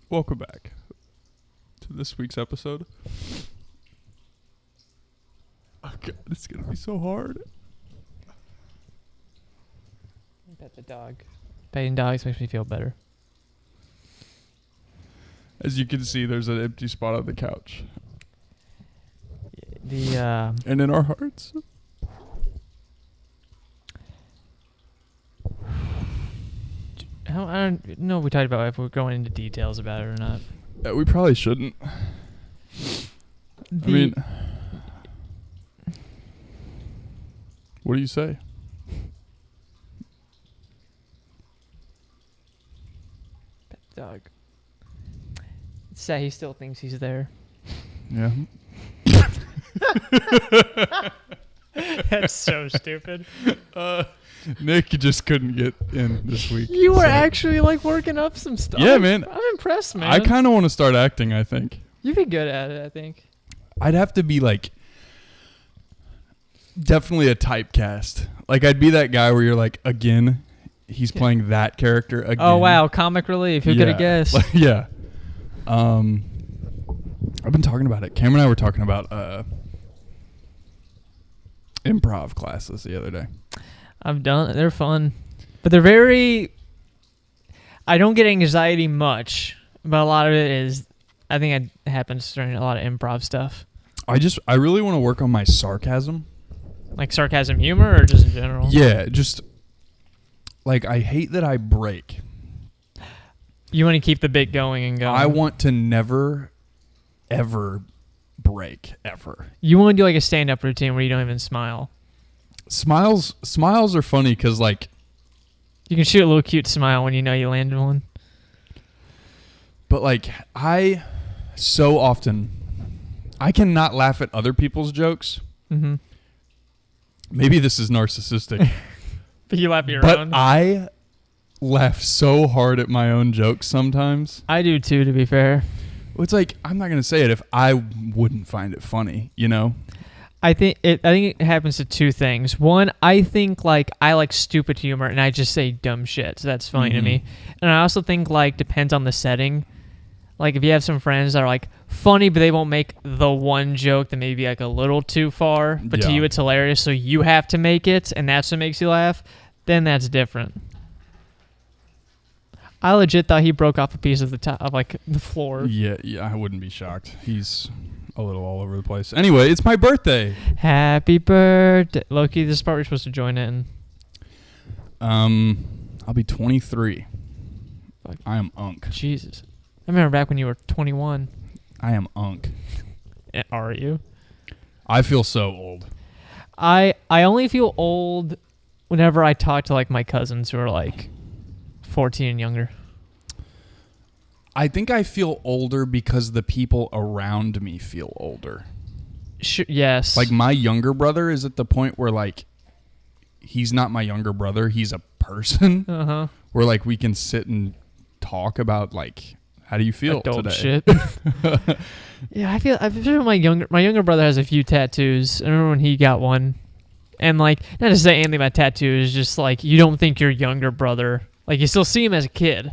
Welcome back to this week's episode. Oh God, it's gonna be so hard. Pet the dog. Petting dogs makes me feel better. As you can see, there's an empty spot on the couch. And in our hearts. I don't know if we talked about if we're going into details about it or not. We probably shouldn't. I mean, what do you say? Pet the dog. It's sad he still thinks he's there. Yeah. That's so stupid. Nick just couldn't get in this week. You were actually like working up some stuff. Yeah, man. I'm impressed, man. I kind of want to start acting, I think. You'd be good at it, I think. I'd have to be like definitely a typecast. Like I'd be that guy where you're like, again, he's playing that character again. Oh wow, comic relief. Who could have guessed? Like, yeah. I've been talking about it. Cameron and I were talking about improv classes the other day. I've done. They're fun, but they're very. I don't get anxiety much, but a lot of it is. I think it happens during a lot of improv stuff. I really want to work on my sarcasm. Like sarcasm humor, or just in general. Yeah, just like I hate that I break. You want to keep the bit going and going. I want to never, ever break ever. You want to do like a stand-up routine where you don't even smile. Smiles are funny because like you can shoot a little cute smile when you know you landed one. But like I so often I cannot laugh at other people's jokes. Mm-hmm. Maybe this is narcissistic. But you laugh at your But own. I laugh so hard at my own jokes sometimes. I do too, to be fair. It's like I'm not gonna say it if I wouldn't find it funny, you know? I think it happens to two things. One, I think like I like stupid humor and I just say dumb shit, so that's funny to me. And I also think like depends on the setting. Like if you have some friends that are like funny, but they won't make the one joke that may be like a little too far, but to you it's hilarious, so you have to make it, and that's what makes you laugh. Then that's different. I legit thought he broke off a piece of the top of like the floor. Yeah, I wouldn't be shocked. He's a little all over the place. Anyway, it's my birthday. Happy birthday, Loki. This is part we're supposed to join in. I'll be 23. Fuck. I am unk. Jesus. I remember back when you were 21. I am unk. Are you? I feel so old. I only feel old whenever I talk to like my cousins who are like 14 and younger. I think I feel older because the people around me feel older. Yes. Like my younger brother is at the point where like he's not my younger brother, he's a person. Uh-huh. Where like we can sit and talk about like how do you feel adult today? Shit. Yeah, I feel my younger brother has a few tattoos. I remember when he got one. And like not to say anything about tattoos, just like you don't think your younger brother, like you still see him as a kid.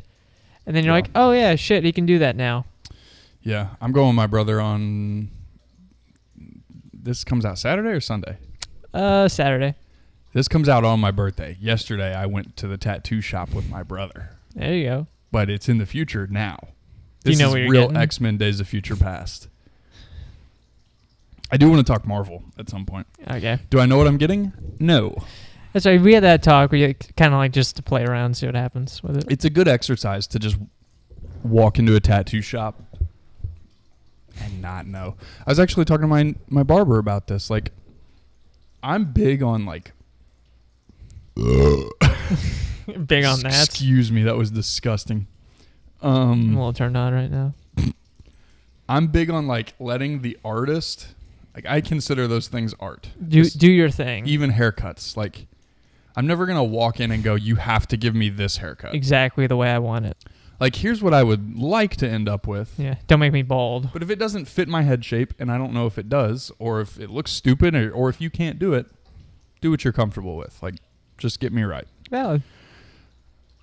And then you're like, oh, yeah, shit, he can do that now. Yeah, I'm going with my brother on... This comes out Saturday or Sunday? Saturday. This comes out on my birthday. Yesterday, I went to the tattoo shop with my brother. There you go. But it's in the future now. This This what is you're real getting? X-Men Days of Future Past. I do want to talk Marvel at some point. Okay. Do I know what I'm getting? No. That's right. We had that talk where you kind of like just to play around, see what happens with it. It's a good exercise to just walk into a tattoo shop and not know. I was actually talking to my barber about this. Like, I'm big on like... Big on that. Excuse me, that was disgusting. I'm a little turned on right now. I'm big on like letting the artist... Like, I consider those things art. Do your thing. Even haircuts. Like, I'm never going to walk in and go, you have to give me this haircut. Exactly the way I want it. Like, here's what I would like to end up with. Yeah, don't make me bald. But if it doesn't fit my head shape, and I don't know if it does, or if it looks stupid, or if you can't do it, do what you're comfortable with. Like, just get me right. Valid.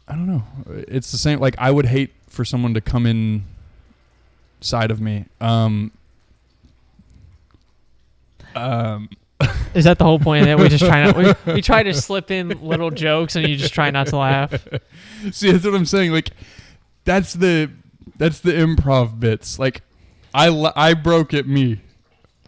I don't know. It's the same. Like, I would hate for someone to come in side of me. Is that the whole point of it? We just try not. We try to slip in little jokes, and you just try not to laugh. See, that's what I'm saying. Like, that's the improv bits. Like, I broke at me.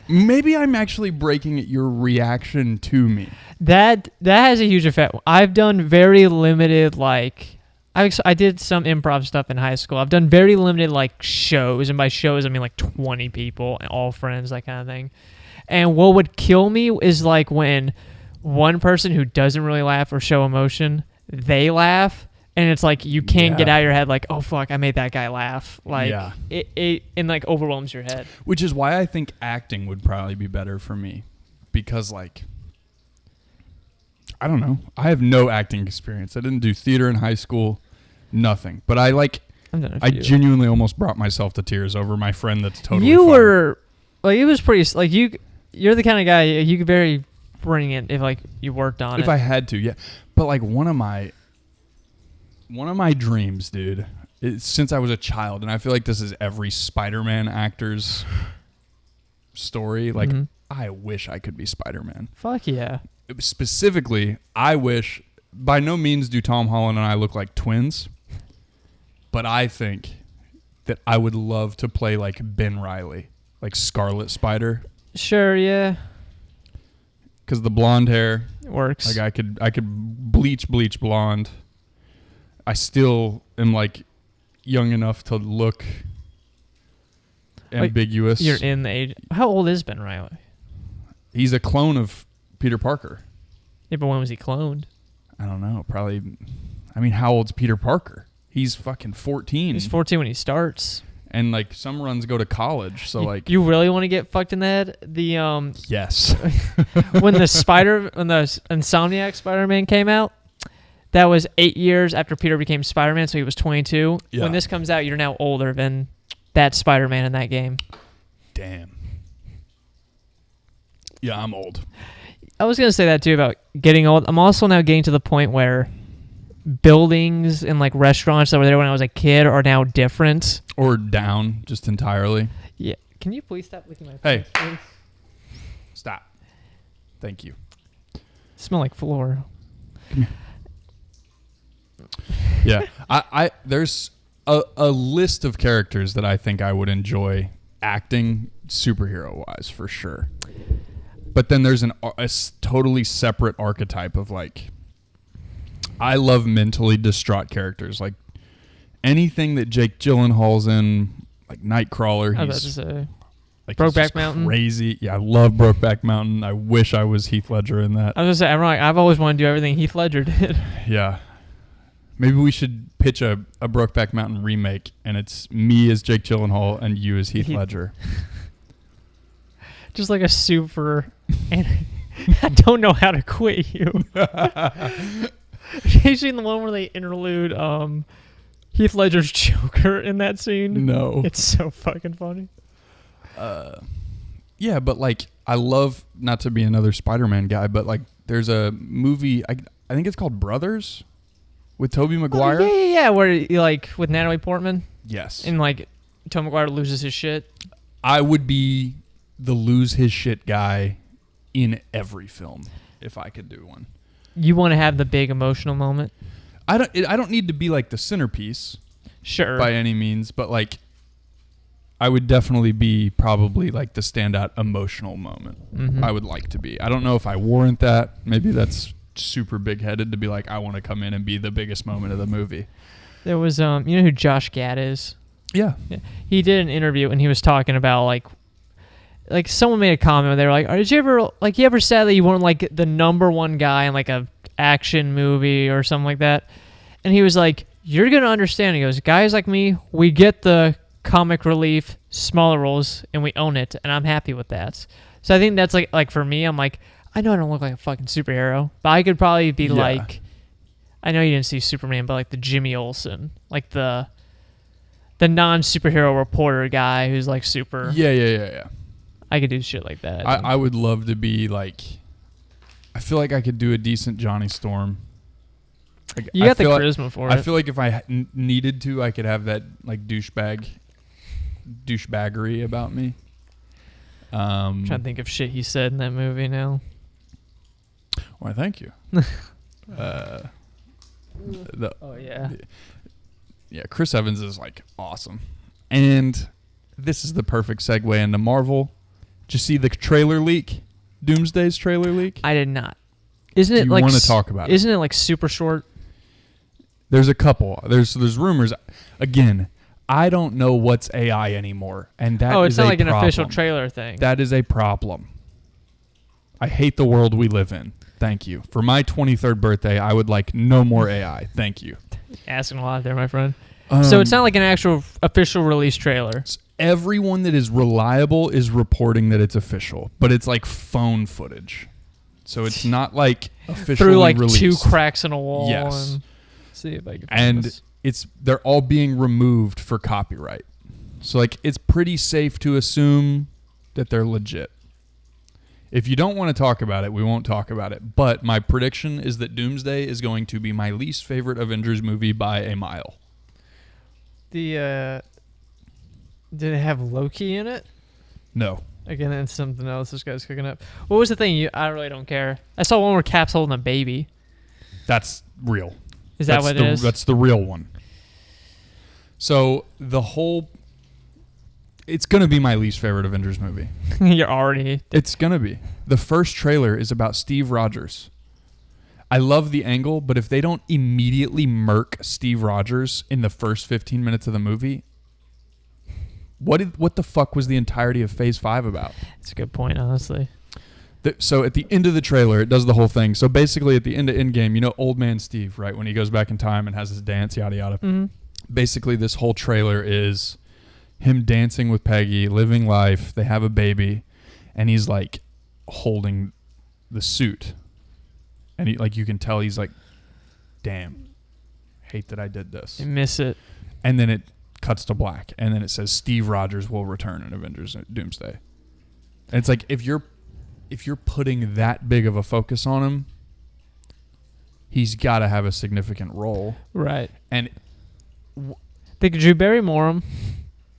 Maybe I'm actually breaking at your reaction to me. That has a huge effect. I've done very limited like. I did some improv stuff in high school. I've done very limited like shows, and by shows I mean like 20 people and all friends, that kind of thing. And what would kill me is like when one person who doesn't really laugh or show emotion, they laugh, and it's like you can't get out of your head like, oh fuck, I made that guy laugh. Like it like overwhelms your head. Which is why I think acting would probably be better for me, because like I don't know, I have no acting experience. I didn't do theater in high school, nothing. But I genuinely almost brought myself to tears over my friend that's totally. You were like, it was pretty like you're the kind of guy you could very bring it if like you worked on it. If I had to, yeah. But like one of my dreams, dude, since I was a child, and I feel like this is every Spider-Man actor's story. Like, I wish I could be Spider-Man. Fuck yeah. Specifically, I wish. By no means do Tom Holland and I look like twins, but I think that I would love to play like Ben Reilly, like Scarlet Spider. Sure, yeah. Because the blonde hair works. Like I could bleach blonde. I still am like young enough to look ambiguous. You're in the age. How old is Ben Reilly? He's a clone of Peter Parker. Yeah, but when was he cloned? I don't know. Probably. I mean, how old's Peter Parker? He's fucking 14. He's 14 when he starts. And like some runs go to college, so like you really want to get fucked in the head? Yes. when the Insomniac Spider-Man came out, that was 8 years after Peter became Spider-Man, so he was 22. Yeah. When this comes out, you're now older than that Spider-Man in that game. Damn. Yeah, I'm old. I was gonna say that too about getting old. I'm also now getting to the point where buildings and like restaurants that were there when I was a kid are now different. Or down just entirely. Yeah. Can you please stop licking my Hey. face? Stop. Thank you. Smell like floor. Come here. Yeah. I there's a list of characters that I think I would enjoy acting superhero wise for sure. But then there's a totally separate archetype of like, I love mentally distraught characters. Like anything that Jake Gyllenhaal's in, like Nightcrawler. I was about to say. Like Brokeback Mountain. Crazy. Yeah, I love Brokeback Mountain. I wish I was Heath Ledger in that. I was gonna say, I've always wanted to do everything Heath Ledger did. Yeah. Maybe we should pitch a Brokeback Mountain remake, and it's me as Jake Gyllenhaal and you as Heath Ledger. Just like a super. And I don't know how to quit you. Have you seen the one where they interlude Heath Ledger's Joker in that scene? No. It's so fucking funny. Yeah, but like I love, not to be another Spider-Man guy, but like there's a movie I think it's called Brothers with Tobey Maguire. Oh, yeah, where you like with Natalie Portman. Yes. And like Tobey Maguire loses his shit. I would be the lose his shit guy in every film if I could do one. You want to have the big emotional moment? I don't need to be like the centerpiece. Sure. By any means, but like I would definitely be probably like the standout emotional moment. Mm-hmm. I would like to be. I don't know if I warrant that. Maybe that's super big-headed to be like, I want to come in and be the biggest moment of the movie. There was you know who Josh Gad is? Yeah. He did an interview and he was talking about like someone made a comment where they were like, did you ever said that you weren't like the number one guy in like a action movie or something like that? And he was like, you're going to understand. He goes, guys like me, we get the comic relief, smaller roles, and we own it, and I'm happy with that. So I think that's like for me, I'm like, I know I don't look like a fucking superhero, but I could probably be like, I know you didn't see Superman, but like the Jimmy Olsen, like the non-superhero reporter guy who's like super. Yeah. I could do shit like that. I would love to be like, I feel like I could do a decent Johnny Storm. Like, you got the charisma for it. I feel like if I needed to, I could have that like douchebag douchebaggery about me. I'm trying to think of shit he said in that movie now. Why, thank you. Oh yeah. Yeah, Chris Evans is like awesome. And this is the perfect segue into Marvel. Did you see the trailer leak? Doomsday's trailer leak? I did not. Isn't it Do you like want to talk about it? Isn't it like super short? There's a couple. There's rumors. Again, I don't know what's AI anymore, and that Oh, it's is not a like an official problem. trailer thing. That is a problem. I hate the world we live in. Thank you. For my 23rd birthday, I would like no more AI. Thank you. Asking a lot there, my friend. So it's not like an actual official release trailer. Everyone that is reliable is reporting that it's official, but it's like phone footage. So it's not like officially Through like released. 2 cracks in a wall. Yes. And see if I can find And this. they're all being removed for copyright. So like it's pretty safe to assume that they're legit. If you don't want to talk about it, we won't talk about it. But my prediction is that Doomsday is going to be my least favorite Avengers movie by a mile. Did it have Loki in it? No. Again, that's something else this guy's cooking up. What was the thing? I really don't care. I saw one where Cap's holding a baby. That's real. Is that what it is? That's the real one. So it's going to be my least favorite Avengers movie. You're already... It's going to be. The first trailer is about Steve Rogers. I love the angle, but if they don't immediately murk Steve Rogers in the first 15 minutes of the movie, what the fuck was the entirety of Phase 5 about? That's a good point, honestly. So at the end of the trailer, it does the whole thing. So basically at the end of Endgame, you know Old Man Steve, right? When he goes back in time and has his dance, yada, yada. Mm-hmm. Basically, this whole trailer is him dancing with Peggy, living life. They have a baby, and he's like holding the suit. And he, like, you can tell he's like, damn, hate that I did this. You miss it. And then it cuts to black, and then it says Steve Rogers will return in Avengers Doomsday. And it's like, if you're putting that big of a focus on him, he's got to have a significant role. Right. And They could Drew Barrymore him.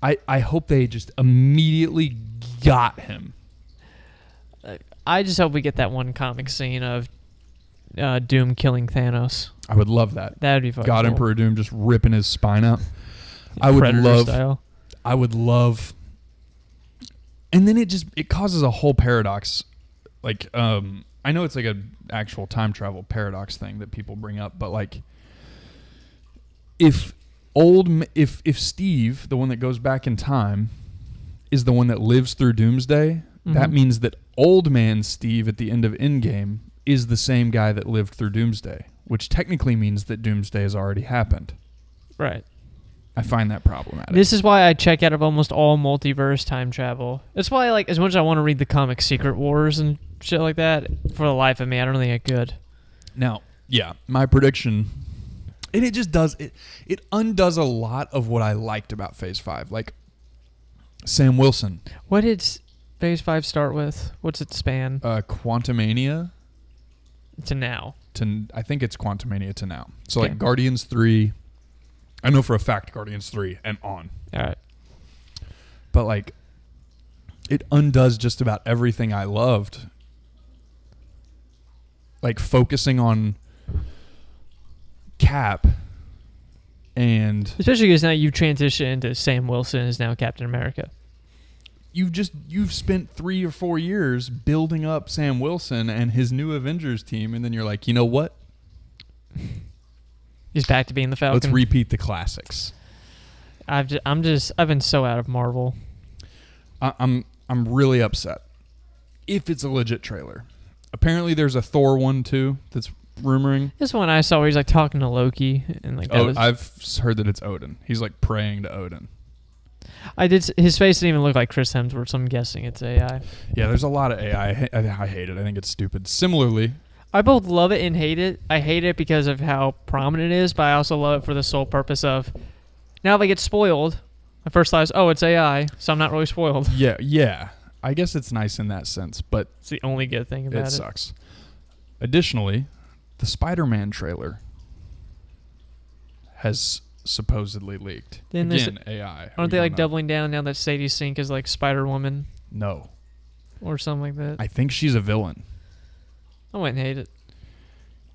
I hope they just immediately got him. I just hope we get that one comic scene of Doom killing Thanos. I would love that. That would be fucking God cool. Emperor Doom just ripping his spine out. Predator style. I would love. And then it causes a whole paradox. Like, I know it's like a actual time travel paradox thing that people bring up, but like, if Steve, the one that goes back in time, is the one that lives through Doomsday, that means that old man Steve at the end of Endgame is the same guy that lived through Doomsday, which technically means that Doomsday has already happened. Right. I find that problematic. This is why I check out of almost all multiverse time travel. That's why, like, as much as I want to read the comic Secret Wars and shit like that, for the life of me, I don't think I could. Now, yeah, my prediction, and it just does it undoes a lot of what I liked about Phase 5. Like Sam Wilson, What did Phase 5 start with? What's it span? Quantumania To now. to I think it's Quantumania to now. So Okay. like Guardians 3, I know for a fact Guardians 3 and on. All right. But like it undoes just about everything I loved. Like focusing on Cap and Especially because now you transition into Sam Wilson is now Captain America. you've spent 3 or 4 years building up Sam Wilson and his new Avengers team, and then you're like, you know what? He's back to being the Falcon. Let's repeat the classics. I've been so out of Marvel. I'm really upset. If it's a legit trailer, apparently there's a Thor one too that's rumoring. This one I saw where he's like talking to Loki and like that Oh, was, I've heard that it's Odin. He's like praying to Odin. his face didn't even look like Chris Hemsworth, so I'm guessing it's AI. Yeah, there's a lot of AI. I hate it. I think it's stupid. Similarly, I both love it and hate it. I hate it because of how prominent it is, but I also love it for the sole purpose of now if I get spoiled, my first thought is, oh, it's AI, so I'm not really spoiled. yeah. I guess it's nice in that sense, but It's the only good thing about it it. sucks. Additionally, the Spider-Man trailer has supposedly leaked. Then there's- Again, AI. Aren't we they like don't know. doubling down now that Sadie Sink is like Spider-Woman No. or something like that? I think she's a villain. I wouldn't hate it.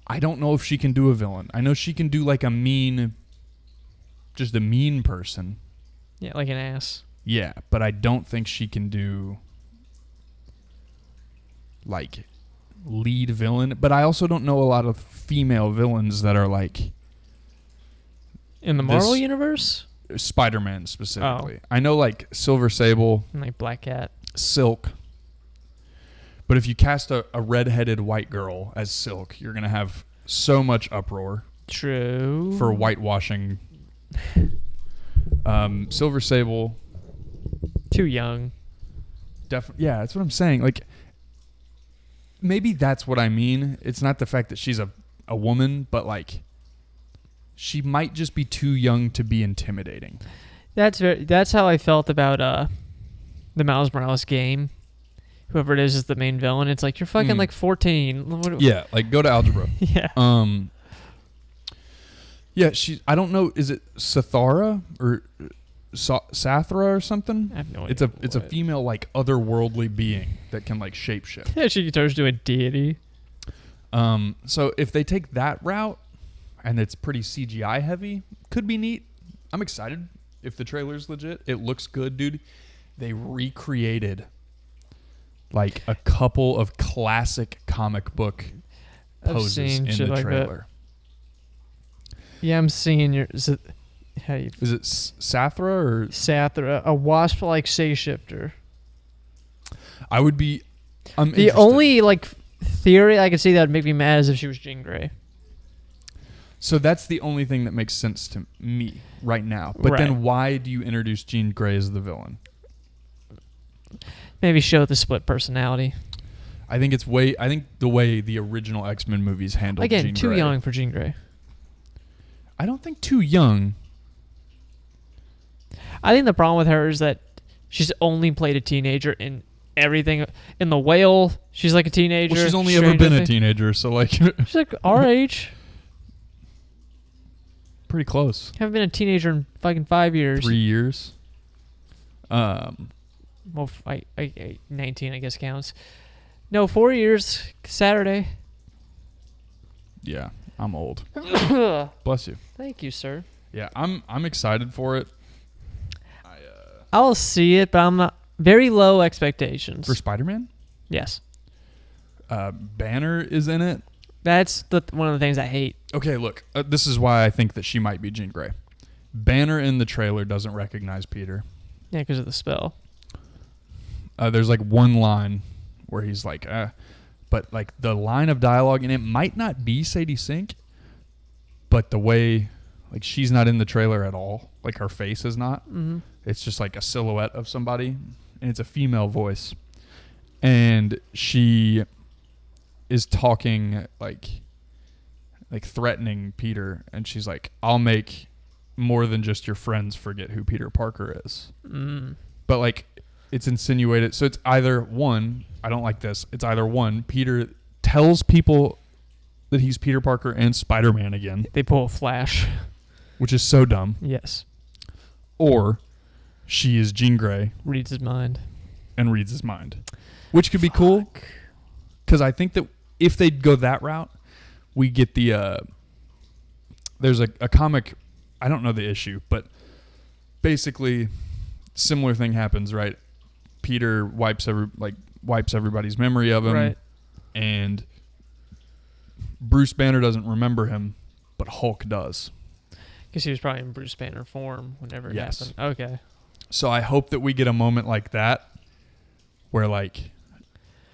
I don't know if she can do a villain. I know she can do like just a mean person. Yeah, like an ass. Yeah, but I don't think she can do like lead villain. But I also don't know a lot of female villains that are like In the Marvel This- universe? Spider-Man specifically. I know like Silver Sable, And like Black Cat. Silk. But if you cast a redheaded white girl as Silk, you're going to have so much uproar True. for whitewashing. Silver Sable, Too young. yeah, that's what I'm saying. Like, maybe that's what I mean. It's not the fact that she's a woman, but like, she might just be too young to be intimidating. That's how I felt about the Miles Morales game. Whoever it is the main villain. It's like you're fucking like 14. Yeah, like go to algebra. Yeah. Yeah, I don't know. Is it Sathara or Sathra or something? I have no idea. It's a female like otherworldly being that can like shapeshift. Yeah, she turns to a deity. So if they take that route and it's pretty CGI heavy, could be neat. I'm excited. If the trailer's legit, it looks good, dude. They recreated like a couple of classic comic book I've poses seen in shit the like that. trailer. Yeah, I'm seeing your. Is it Sathra or Sathra, a wasp-like shapeshifter? I would be. I'm The interested. only like theory I could see that would make me mad is if she was Jean Grey. So that's the only thing that makes sense to me right now. But Right. then why do you introduce Jean Grey as the villain? Maybe show the split personality. I think the way the original X-Men movies handled Again, Jean too Grey. young for Jean Grey. I don't think too young. I think the problem with her is that she's only played a teenager in everything. In The Whale, she's like a teenager. Well, she's only ever Stranger been a Things- teenager, so like She's like our age. pretty close. Haven't been a teenager in fucking 5 years. 3 years. Well, 19, I guess counts. No, 4 years. Saturday. Yeah, I'm old. Bless you. Thank you, sir. Yeah, I'm excited for it. I'll see it, but I'm not very low expectations. For Spider-Man, Yes, Banner is in it. that's one of the things I hate. Okay, look, this is why I think that she might be Jean Grey. Banner in the trailer doesn't recognize Peter. Yeah, because of the spell. There's like one line where he's like, but like the line of dialogue, and it might not be Sadie Sink, but the way, like she's not in the trailer at all. Like her face is not. Mm-hmm. It's just like a silhouette of somebody, and it's a female voice. And she is talking like threatening Peter, and she's like, I'll make more than just your friends forget who Peter Parker is. Mm. But like it's insinuated, so it's either one, I don't like this, it's either one, Peter tells people that he's Peter Parker and Spider-Man again, They pull a Flash. which is so dumb, Yes, or she is Jean Grey reads his mind. and reads his mind, which could be cool, because I think that if they'd go that route, we get the there's a comic, I don't know the issue, but basically similar thing happens, right? Peter wipes everybody's memory of him, Right. and Bruce Banner doesn't remember him, but Hulk does. Because he was probably in Bruce Banner form whenever it Yes. happened. Okay. So I hope that we get a moment like that where like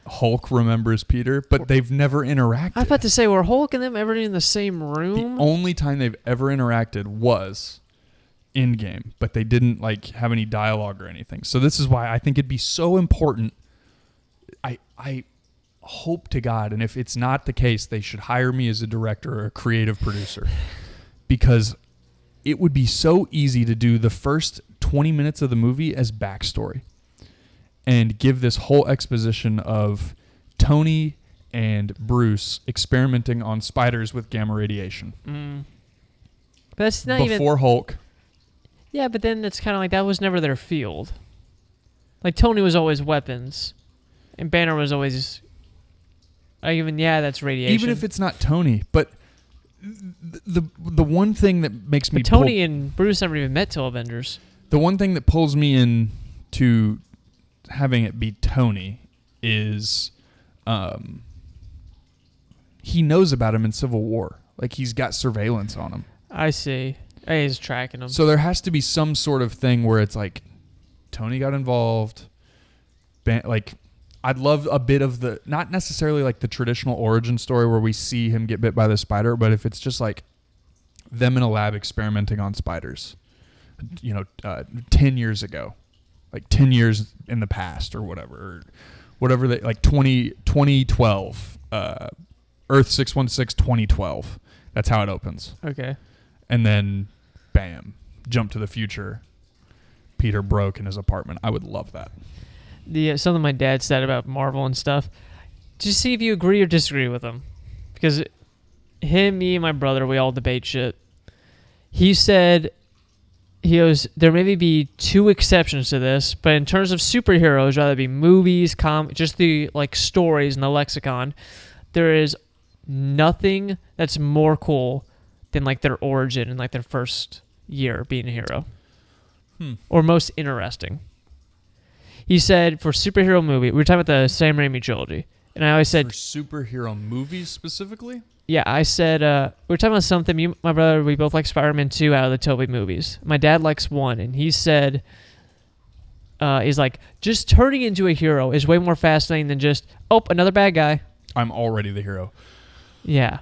Hulk remembers Peter, but they've never interacted. I was about to say, were Hulk and them ever in the same The room? only time they've ever interacted was in game, but they didn't like have any dialogue or anything. So this is why I think it'd be so important. I hope to God, and if it's not the case, they should hire me as a director or a creative producer, because it would be so easy to do the first 20 minutes of the movie as backstory and give this whole exposition of Tony and Bruce experimenting on spiders with gamma radiation. Mm. But that's not even. before Hulk. Yeah, but then it's kind of like that was never their field. Like Tony was always weapons, and Banner was always. That's radiation. Even if it's not Tony, but the one thing that makes me but Tony and Bruce never even met till Avengers. The one thing that pulls me in to having it be Tony is he knows about him in Civil War. Like, he's got surveillance on him. I see. He's tracking him. So there has to be some sort of thing where it's like Tony got involved. Like, I'd love a bit of the, not necessarily like the traditional origin story where we see him get bit by the spider, but if it's just like them in a lab experimenting on spiders, 10 years ago, like 10 years in the past or whatever they, like 2012, Earth 616 2012. That's how it opens. Okay. And then, bam, jump to the future. Peter broke in his apartment. I would love that. Something my dad said about Marvel and stuff. Just see if you agree or disagree with him, because him, me, and my brother, we all debate shit. He said, he goes, there may be two exceptions to this, but in terms of superheroes, rather be movies, just the like stories and the lexicon, there is nothing that's more cool than like their origin and like their first year being a hero, or most interesting. He said for superhero movie, we were talking about the Sam Raimi trilogy, and I always said for superhero movies specifically. Yeah, I said we were talking about something. My brother, we both like Spider-Man 2 out of the Tobey movies. My dad likes 1, and he said, "Is like just turning into a hero is way more fascinating than just another bad guy." I'm already the hero. Yeah.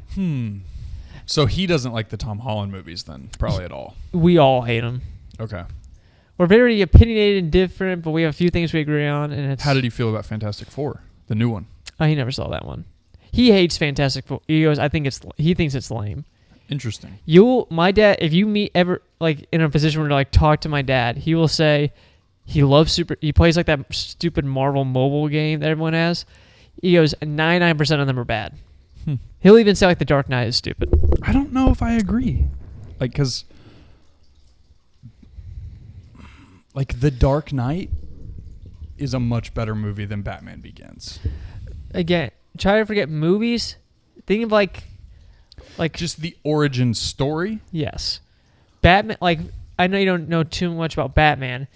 So he doesn't like the Tom Holland movies then, probably at all. We all hate him. Okay. We're very opinionated and different, but we have a few things we agree on. And it's How did he feel about Fantastic Four, the new one? Oh, he never saw that one. He hates Fantastic Four. He goes, he thinks it's lame. Interesting. My dad, if you meet ever like in a position where to like talk to my dad, he will say he loves he plays like that stupid Marvel mobile game that everyone has. He goes, 99% of them are bad. He'll even say like The Dark Knight is stupid. I don't know if I agree. Like, because like The Dark Knight is a much better movie than Batman Begins. Again, try to forget movies. Think of like just the origin story. Yes, Batman. Like, I know you don't know too much about Batman,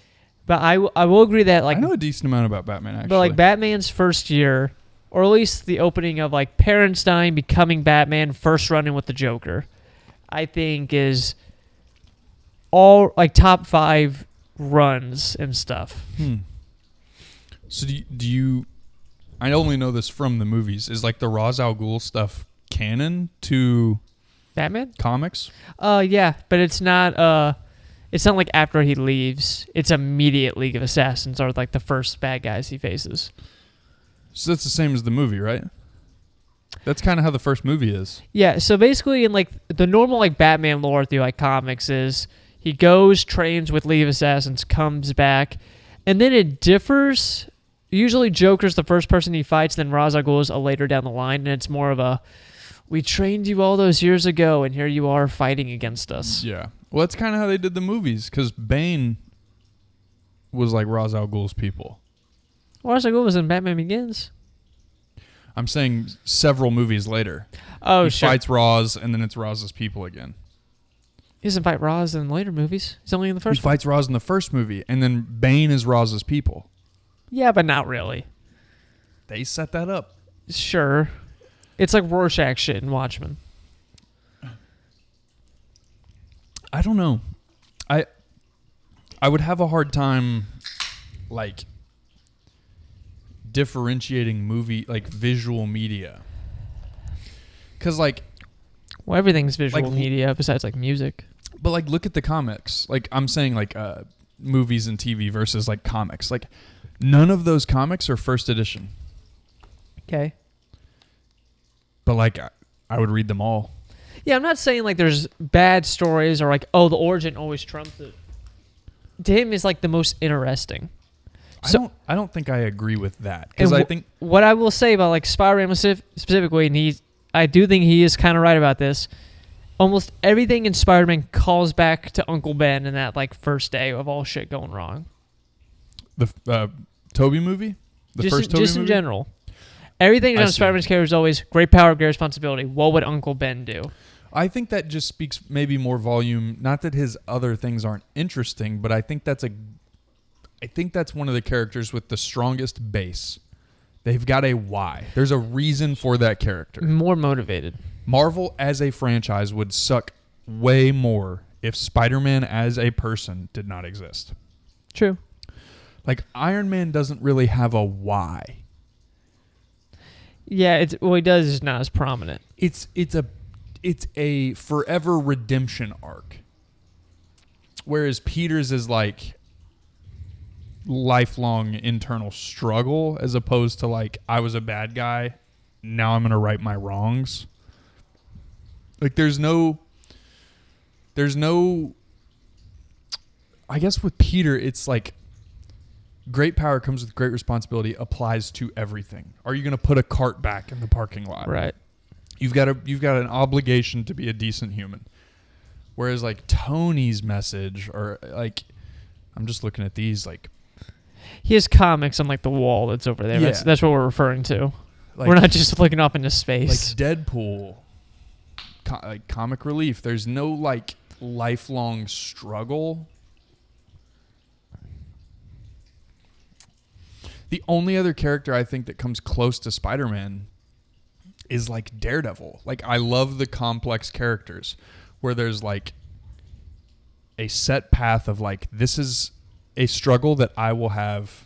but I will agree that like I know a decent amount about Batman actually. But like Batman's first year, or at least the opening of like parents dying, becoming Batman, first running with the Joker, I think is all like top 5 runs and stuff. So do you? I only know this from the movies. Is like the Ra's al Ghul stuff canon to Batman comics? Yeah, but it's not. It's not like after he leaves. It's immediate League of Assassins are like the first bad guys he faces. So that's the same as the movie, right? That's kind of how the first movie is. Yeah. So basically, in like the normal like Batman lore through like comics is he goes, trains with League of Assassins, comes back, and then it differs. Usually Joker's the first person he fights, then Ra's al Ghul is later down the line, and it's more of a, we trained you all those years ago, and here you are fighting against us. Yeah. Well, that's kind of how they did the movies, because Bane was like Ra's al Ghul's people. Ra's al Ghul was in Batman Begins. I'm saying several movies later. Oh, he sure. fights Ra's, and then it's Raz's people again. He doesn't fight Ra's in later movies. He's only in the first He fights Ra's in the first movie, and then Bane is Raz's people. Yeah, but not really. They set that up. Sure. It's like Rorschach shit in Watchmen. I don't know. I would have a hard time, like, differentiating movie, like, visual media. Because, like... Well, everything's visual like, media besides, like, music. But, like, look at the comics. Like, I'm saying, like, movies and TV versus, like, comics. Like, none of those comics are first edition. Okay. But, like, I would read them all. Yeah, I'm not saying, like, there's bad stories or, like, oh, the origin always trumps it. To him, is, like, the most interesting. I don't think I agree with that. Because I think... What I will say about, like, Spider-Man specifically, and I do think he is kind of right about this, almost everything in Spider-Man calls back to Uncle Ben and that like first day of all shit going wrong. The Toby movie? The first Toby just movie? in general. Everything I on see. Spider-Man's character is always great power, great responsibility. What would Uncle Ben do? I think that just speaks maybe more volume. Not that his other things aren't interesting, but I think that's one of the characters with the strongest base. They've got a why. There's a reason for that character. More motivated. Marvel as a franchise would suck way more if Spider-Man as a person did not exist. True. Like Iron Man doesn't really have a why. Yeah, what he does is not as prominent. It's a forever redemption arc. Whereas Peter's is like lifelong internal struggle as opposed to like I was a bad guy, now I'm going to right my wrongs. Like there's no I guess with Peter it's like great power comes with great responsibility applies to everything. Are you going to put a cart back in the parking lot? Right. You've got an obligation to be a decent human. Whereas like Tony's message or like I'm just looking at these like He has comics on like the wall that's over there. Yeah. That's what we're referring to. like We're not just looking up into space. like Deadpool like comic relief. There's no like lifelong struggle. The only other character I think that comes close to Spider-Man is like Daredevil. Like I love the complex characters where there's like a set path of like this is a struggle that I will have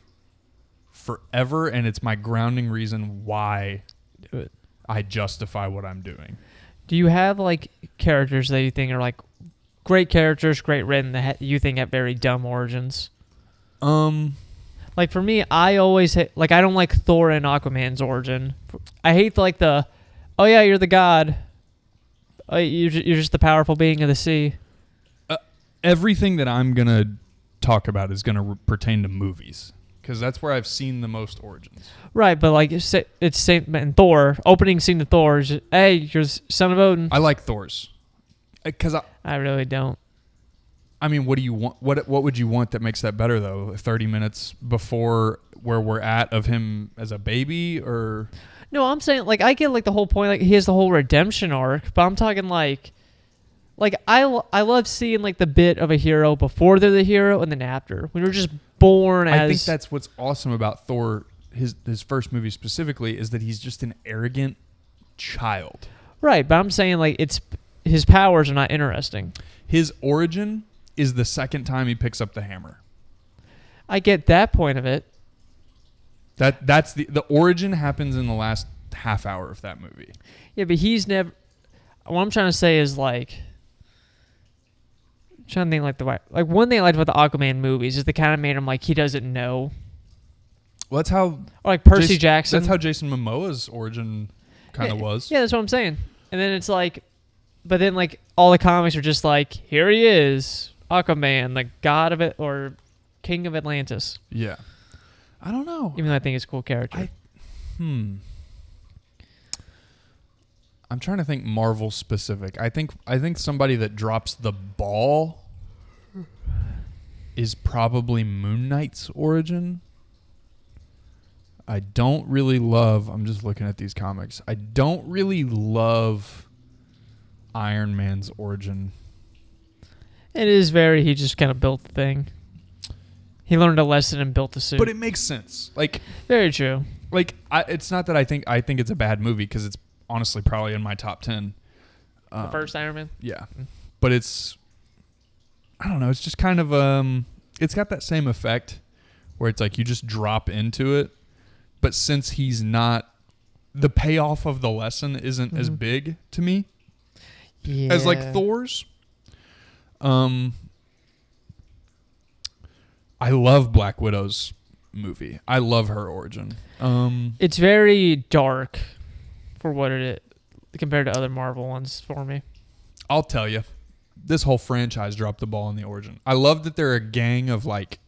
forever and it's my grounding reason why Do it. I justify what I'm doing. Do you have like characters that you think are like great characters, great written that you think have very dumb origins? Like for me, I always I don't like Thor and Aquaman's origin. I hate oh yeah, you're the god. Oh, you're just the powerful being of the sea. Everything that I'm going to talk about is going to pertain to movies because that's where I've seen the most origins. Right, but like it's same in Thor. Opening scene of Thor is just, hey, you're the son of Odin. I like Thor's because I really don't. I mean, what do you want? What would you want that makes that better though? 30 minutes before where we're at of him as a baby or No, I'm saying like I get like the whole point. Like he has the whole redemption arc, but I'm talking like I love seeing like the bit of a hero before they're the hero and then after when you're just born as. I think that's what's awesome about Thor. His first movie specifically is that he's just an arrogant child. Right, but I'm saying like it's his powers are not interesting. His origin is the second time he picks up the hammer. I get that point of it. That's the origin happens in the last half hour of that movie. Yeah, but he's never. What I'm trying to say is like. I'm trying to think like one thing I liked about the Aquaman movies is they kind of made him like he doesn't know. Well, that's how. Or like Percy Jackson. That's how Jason Momoa's origin kind of was. Yeah, that's what I'm saying. And then it's like, but then like all the comics are just like, here he is, Aquaman, the god of it or king of Atlantis. Yeah. I don't know. Even though I think it's a cool character. I'm trying to think Marvel specific. I think somebody that drops the ball is probably Moon Knight's origin. I don't really love. I'm just looking at these comics. I don't really love Iron Man's origin. It is very. He just kind of built the thing. He learned a lesson and built the suit. But it makes sense. Like very true. Like it's not that I think it's a bad movie because it's honestly probably in my top 10. The first Iron Man. Yeah, but it's I don't know. It's just kind of it's got that same effect where it's like you just drop into it, but since he's not, the payoff of the lesson isn't as big to me as like Thor's. I love Black Widow's movie. I love her origin. It's very dark for what it is compared to other Marvel ones for me. I'll tell you, this whole franchise dropped the ball in the origin. I love that they're a gang of like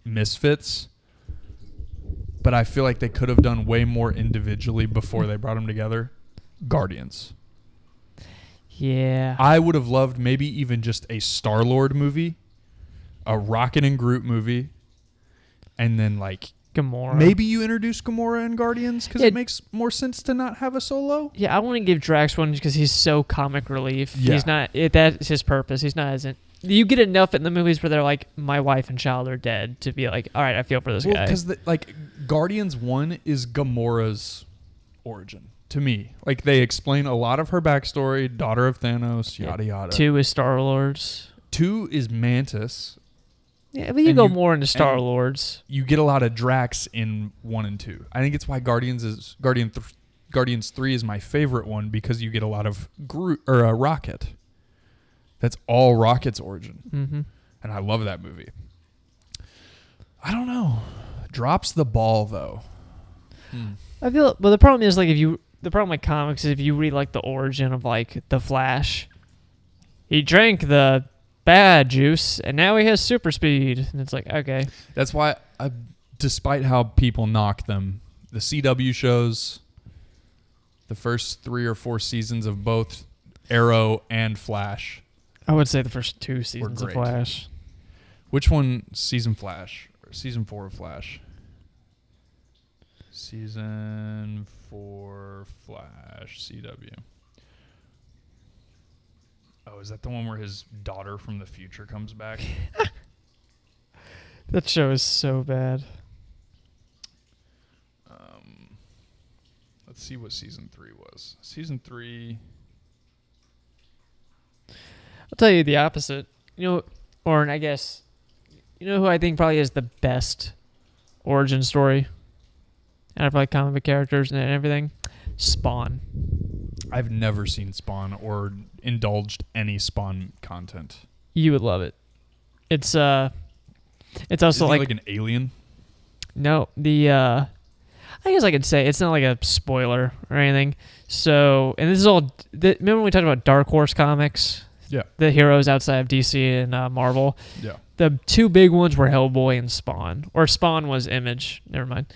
misfits, but I feel like they could have done way more individually before they brought them together. Guardians. Yeah. I would have loved maybe even just a Star-Lord movie, a Rocket and Groot movie, and then like Gamora. maybe you introduce Gamora in Guardians because Yeah. it makes more sense to not have a solo. Yeah, I want to give Drax one because he's so comic relief. Yeah. He's not. That's his purpose. He's not as in. You get enough in the movies where they're like, my wife and child are dead, to be like, all right, I feel for this Well, guy. because like Guardians 1 is Gamora's origin to me. Like they explain a lot of her backstory, daughter of Thanos, yada yada. 2 is Star Lords. 2 is Mantis. Yeah, but you And go you- more into Star Lords. You get a lot of Drax in 1 and 2. I think it's why Guardians 3 is my favorite one because you get a lot of Groot or Rocket. That's all Rocket's origin, Mm-hmm. and I love that movie. I don't know. Drops the ball though. I feel, but the problem is like the problem with comics is if you read like the origin of like the Flash, he drank the bad juice and now he has super speed, and it's like okay, That's why, despite how people knock them, the CW shows, the first 3 or 4 seasons of both Arrow and Flash. I would say the first 2 seasons of great. Flash. Which one? Season Flash or season 4 of Flash? Season 4 Flash CW. Oh, is that the one where his daughter from the future comes back? That show is so bad. Let's see what season 3 was. Season 3. I'll tell you the opposite. You know, or I guess, you know who I think probably is the best origin story out of like comic book characters and everything? Spawn. I've never seen Spawn or indulged any Spawn content. You would love it. It's also Isn't he like, like an alien? no, I guess I could say it's not like a spoiler or anything. So, and this is all. Remember when we talked about Dark Horse Comics? Yeah. The heroes outside of DC and Marvel. Yeah. The 2 big ones were Hellboy and Spawn, or Spawn was Image. Never mind.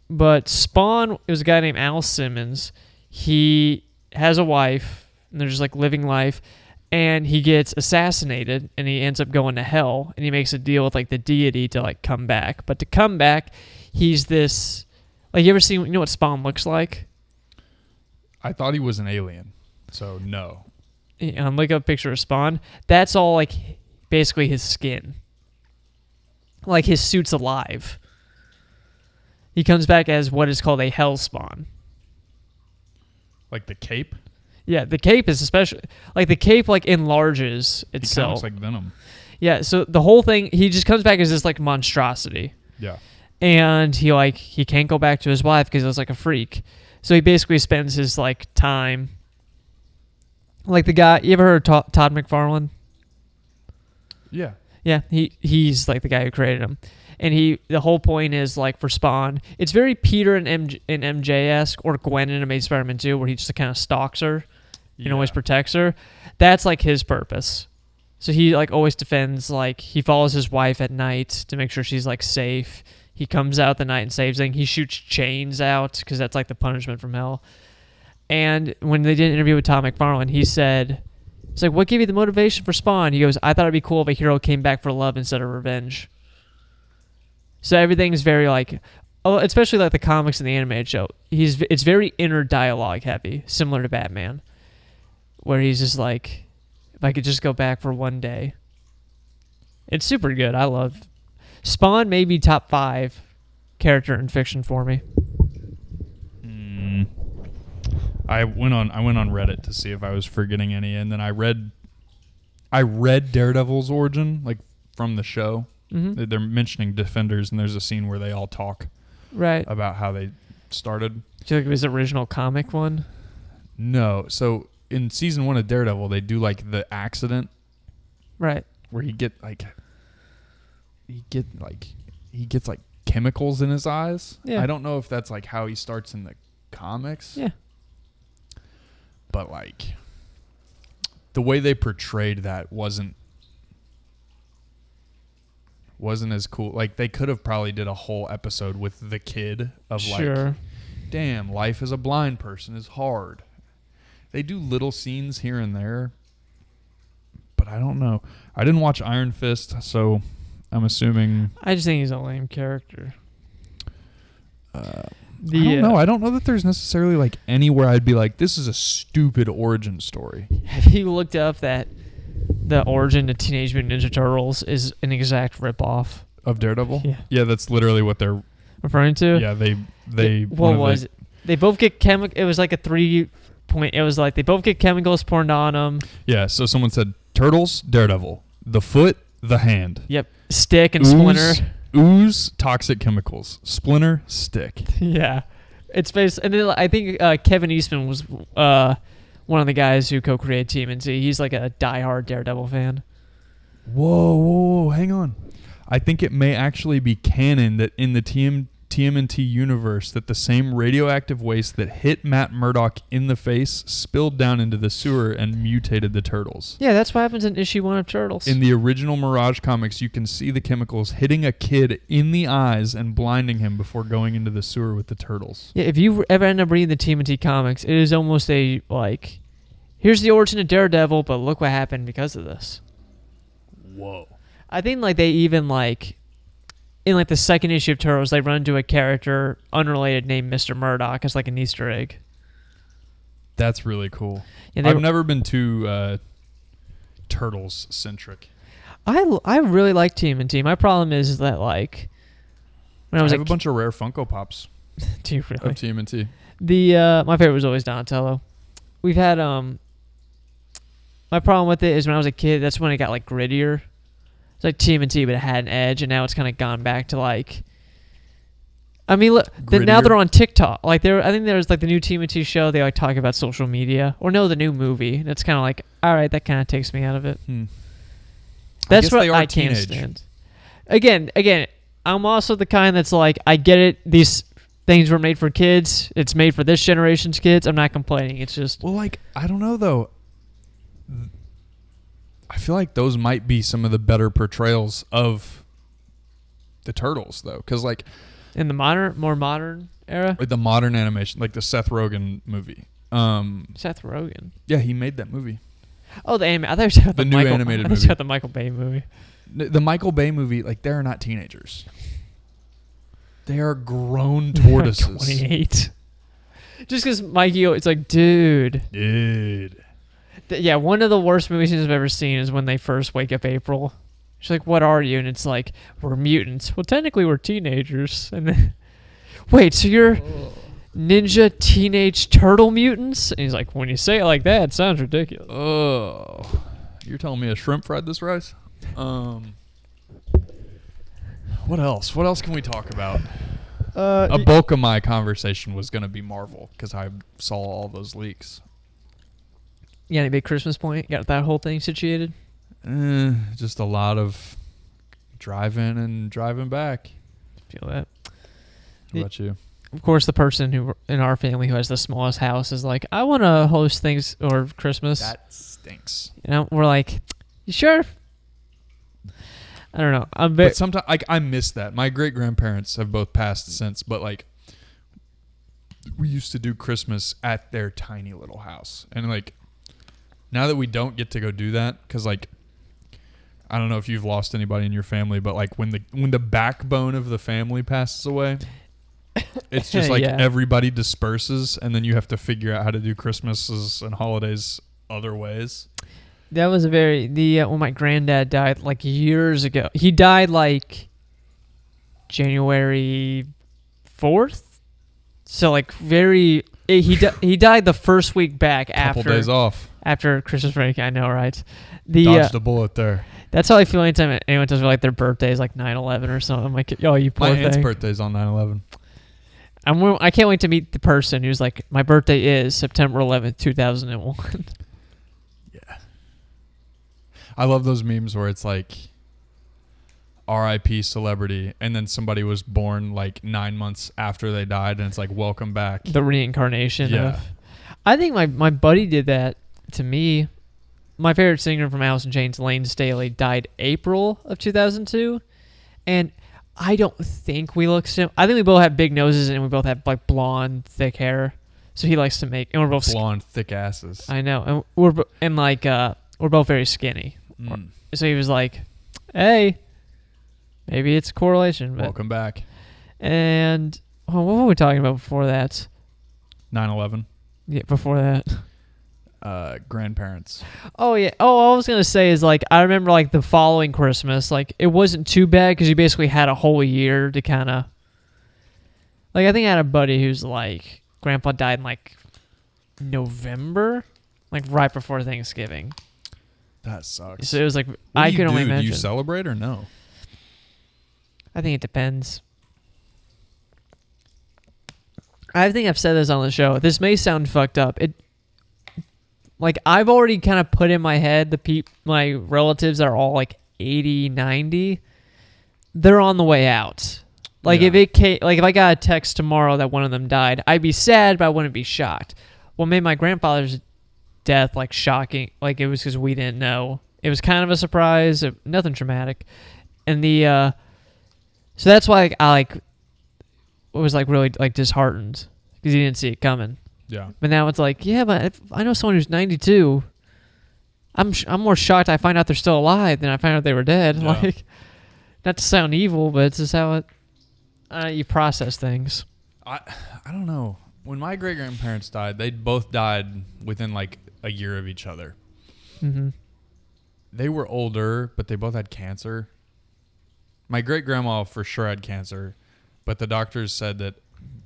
But Spawn, it was a guy named Al Simmons. He has a wife, and they're just like living life, and he gets assassinated, and he ends up going to hell, and he makes a deal with like the deity to like come back. But to come back, he's this. Like, you ever seen? You know what Spawn looks like? I thought he was an alien, so no. Look up a picture of Spawn. That's all like basically his skin. Like his suit's alive. He comes back as what is called a hell spawn. Like the cape? Yeah, the cape is especially like the cape like enlarges He kind of itself. looks like Venom. Yeah, so the whole thing, he just comes back as this like monstrosity. Yeah. And he can't go back to his wife because he was like a freak. So he basically spends his like time like the guy, you ever heard of Todd McFarlane? Yeah. Yeah, he's like the guy who created him. And the whole point is like for Spawn, it's very Peter and MJ-esque, or Gwen in Amazing Spider-Man 2, where he just kind of stalks her and always protects her. That's like his purpose. So he like always defends, like he follows his wife at night to make sure she's like safe. He comes out the night and saves things. He shoots chains out because that's like the punishment from hell. And when they did an interview with Todd McFarlane, he said, it's like, what gave you the motivation for Spawn? He goes, I thought it'd be cool if a hero came back for love instead of revenge. So everything's very like, especially like the comics and the animated show. It's very inner dialogue heavy, similar to Batman, where he's just like, if I could just go back for one day. It's super good. I love Spawn. Maybe top 5 character in fiction for me. I went on Reddit to see if I was forgetting any, and then I read Daredevil's origin, like from the show. Mm-hmm. They're mentioning Defenders, and there's a scene where they all talk Right. about how they started. Do you like his original comic one? No, so in season 1 of Daredevil, they do like the accident Right. where he gets like chemicals in his eyes. Yeah. I don't know if that's like how he starts in the comics. Yeah. But like the way they portrayed that wasn't as cool. Like they could have probably did a whole episode with the kid of like, Sure. damn, life as a blind person is hard. They do little scenes here and there, but I don't know. I didn't watch Iron Fist, so I'm assuming. I just think he's a lame character. I don't know. I don't know that there's necessarily like anywhere I'd be like, this is a stupid origin story. Have you looked up that the origin of Teenage Mutant Ninja Turtles is an exact ripoff Of Daredevil? Yeah. Yeah, that's literally what they're. referring to? Yeah, they. What was it? They both get It was like a 3-point. It was like they both get chemicals poured on them. Yeah, so someone said Turtles, Daredevil, the foot, the hand. Yep. Stick and Splinter. Ooze, toxic chemicals. Splinter, stick. Yeah. It's based, and then I think Kevin Eastman was one of the guys who co-created TMNT. He's like a diehard Daredevil fan. Whoa, hang on. I think it may actually be canon that in the TMNT universe that the same radioactive waste that hit Matt Murdock in the face spilled down into the sewer and mutated the turtles. Yeah, that's what happens in issue 1 of Turtles. In the original Mirage comics, you can see the chemicals hitting a kid in the eyes and blinding him before going into the sewer with the turtles. Yeah, if you ever end up reading the TMNT comics, it is almost a, like, here's the origin of Daredevil, but look what happened because of this. Whoa. I think, like, they even, like, in, like, the second issue of Turtles, they run into a character unrelated named Mr. Murdoch as, like, an Easter egg. That's really cool. Yeah, I've never been too Turtles-centric. I really like TMNT. My problem is that, like, when I was have a bunch of rare Funko Pops do you really? of TMNT. My favorite was always Donatello. We've had my problem with it is when I was a kid, that's when it got like grittier. It's like TMNT, but it had an edge, and now it's kind of gone back to like. I mean, look, now they're on TikTok. Like I think there's like the new TMNT show. They like talk about social media, or no, the new movie. And it's kind of like, all right, that kind of takes me out of it. That's what I can't stand. Again, I'm also the kind that's like, I get it. These things were made for kids. It's made for this generation's kids. I'm not complaining. It's just... Well, like, I don't know, though. I feel like those might be some of the better portrayals of the Turtles, though. Because, like... In the more modern era? Like the modern animation. Like the Seth Rogen movie. Seth Rogen? Yeah, he made that movie. Oh, the anime. I thought you were talking about the new animated movie. I thought you were talking about the Michael Bay movie. The Michael Bay movie, like, they're not teenagers. They are grown tortoises. 28. Just because Mikey, it's like, dude. Yeah, one of the worst movies I've ever seen is when they first wake up April. She's like, what are you? And it's like, we're mutants. Well, technically, we're teenagers. And then, wait, so you're ninja teenage turtle mutants? And he's like, when you say it like that, it sounds ridiculous. Oh. You're telling me a shrimp fried this rice? What else? What else can we talk about? A bulk of my conversation was going to be Marvel because I saw all those leaks. Yeah, any big Christmas point? Got that whole thing situated? Just a lot of driving and driving back. Feel that. What about you? Of course, the person who in our family who has the smallest house is like, I want to host things or Christmas. That stinks. You know, we're like, you sure? I don't know. But sometimes, like, I miss that. My great grandparents have both passed since, but like, we used to do Christmas at their tiny little house, and like, now that we don't get to go do that, because like, I don't know if you've lost anybody in your family, but like when the backbone of the family passes away, it's just like everybody disperses, and then you have to figure out how to do Christmases and holidays other ways. That was when my granddad died like years ago. He died like January 4th. So like he died the first week back Couple days off after Christmas break. I know, right? Dodged a bullet there. That's how I feel anytime anyone tells me like their birthday is like 9/11 or something. I'm like, oh, you poor thing. My aunt's birthday's on 9/11. I can't wait to meet the person who's like, my birthday is September 11th, 2001. Yeah. I love those memes where it's like RIP celebrity, and then somebody was born like 9 months after they died, and it's like, welcome back. The reincarnation of... I think my buddy did that to me. My favorite singer from Alice in Chains, Lane Staley, died April of 2002, and I don't think we look similar. I think we both have big noses, and we both have like blonde, thick hair. So he likes to make, and we're both. Blonde, thick asses. I know, and we're both very skinny. Mm. So he was like, "Hey, maybe it's a correlation." But, Welcome back. And what were we talking about before that? 9/11. Yeah, before that. Grandparents. Oh yeah. Oh, all I was gonna say is like I remember like the following Christmas, like it wasn't too bad because you basically had a whole year to kind of. Like I think I had a buddy who's like grandpa died in like November, like right before Thanksgiving. That sucks. So it was like What I do you could only do? Do imagine. you celebrate or no? I think it depends. I think I've said this on the show. This may sound fucked up. Like I've already kind of put in my head my relatives are all like 80, 90. They're on the way out. Like Yeah. if I got a text tomorrow that one of them died, I'd be sad, but I wouldn't be shocked. What made my grandfather's death like shocking, like it was because we didn't know. It was kind of a surprise, nothing traumatic, and so that's why I was like really like disheartened because he didn't see it coming. Yeah. But now it's like, yeah, but if I know someone who's 92, I'm more shocked I find out they're still alive than I find out they were dead. Yeah. Like, not to sound evil, but it's just how you process things. I don't know. When my great grandparents died, they both died within like a year of each other. Mm-hmm. They were older, but they both had cancer. My great grandma for sure had cancer, but the doctors said that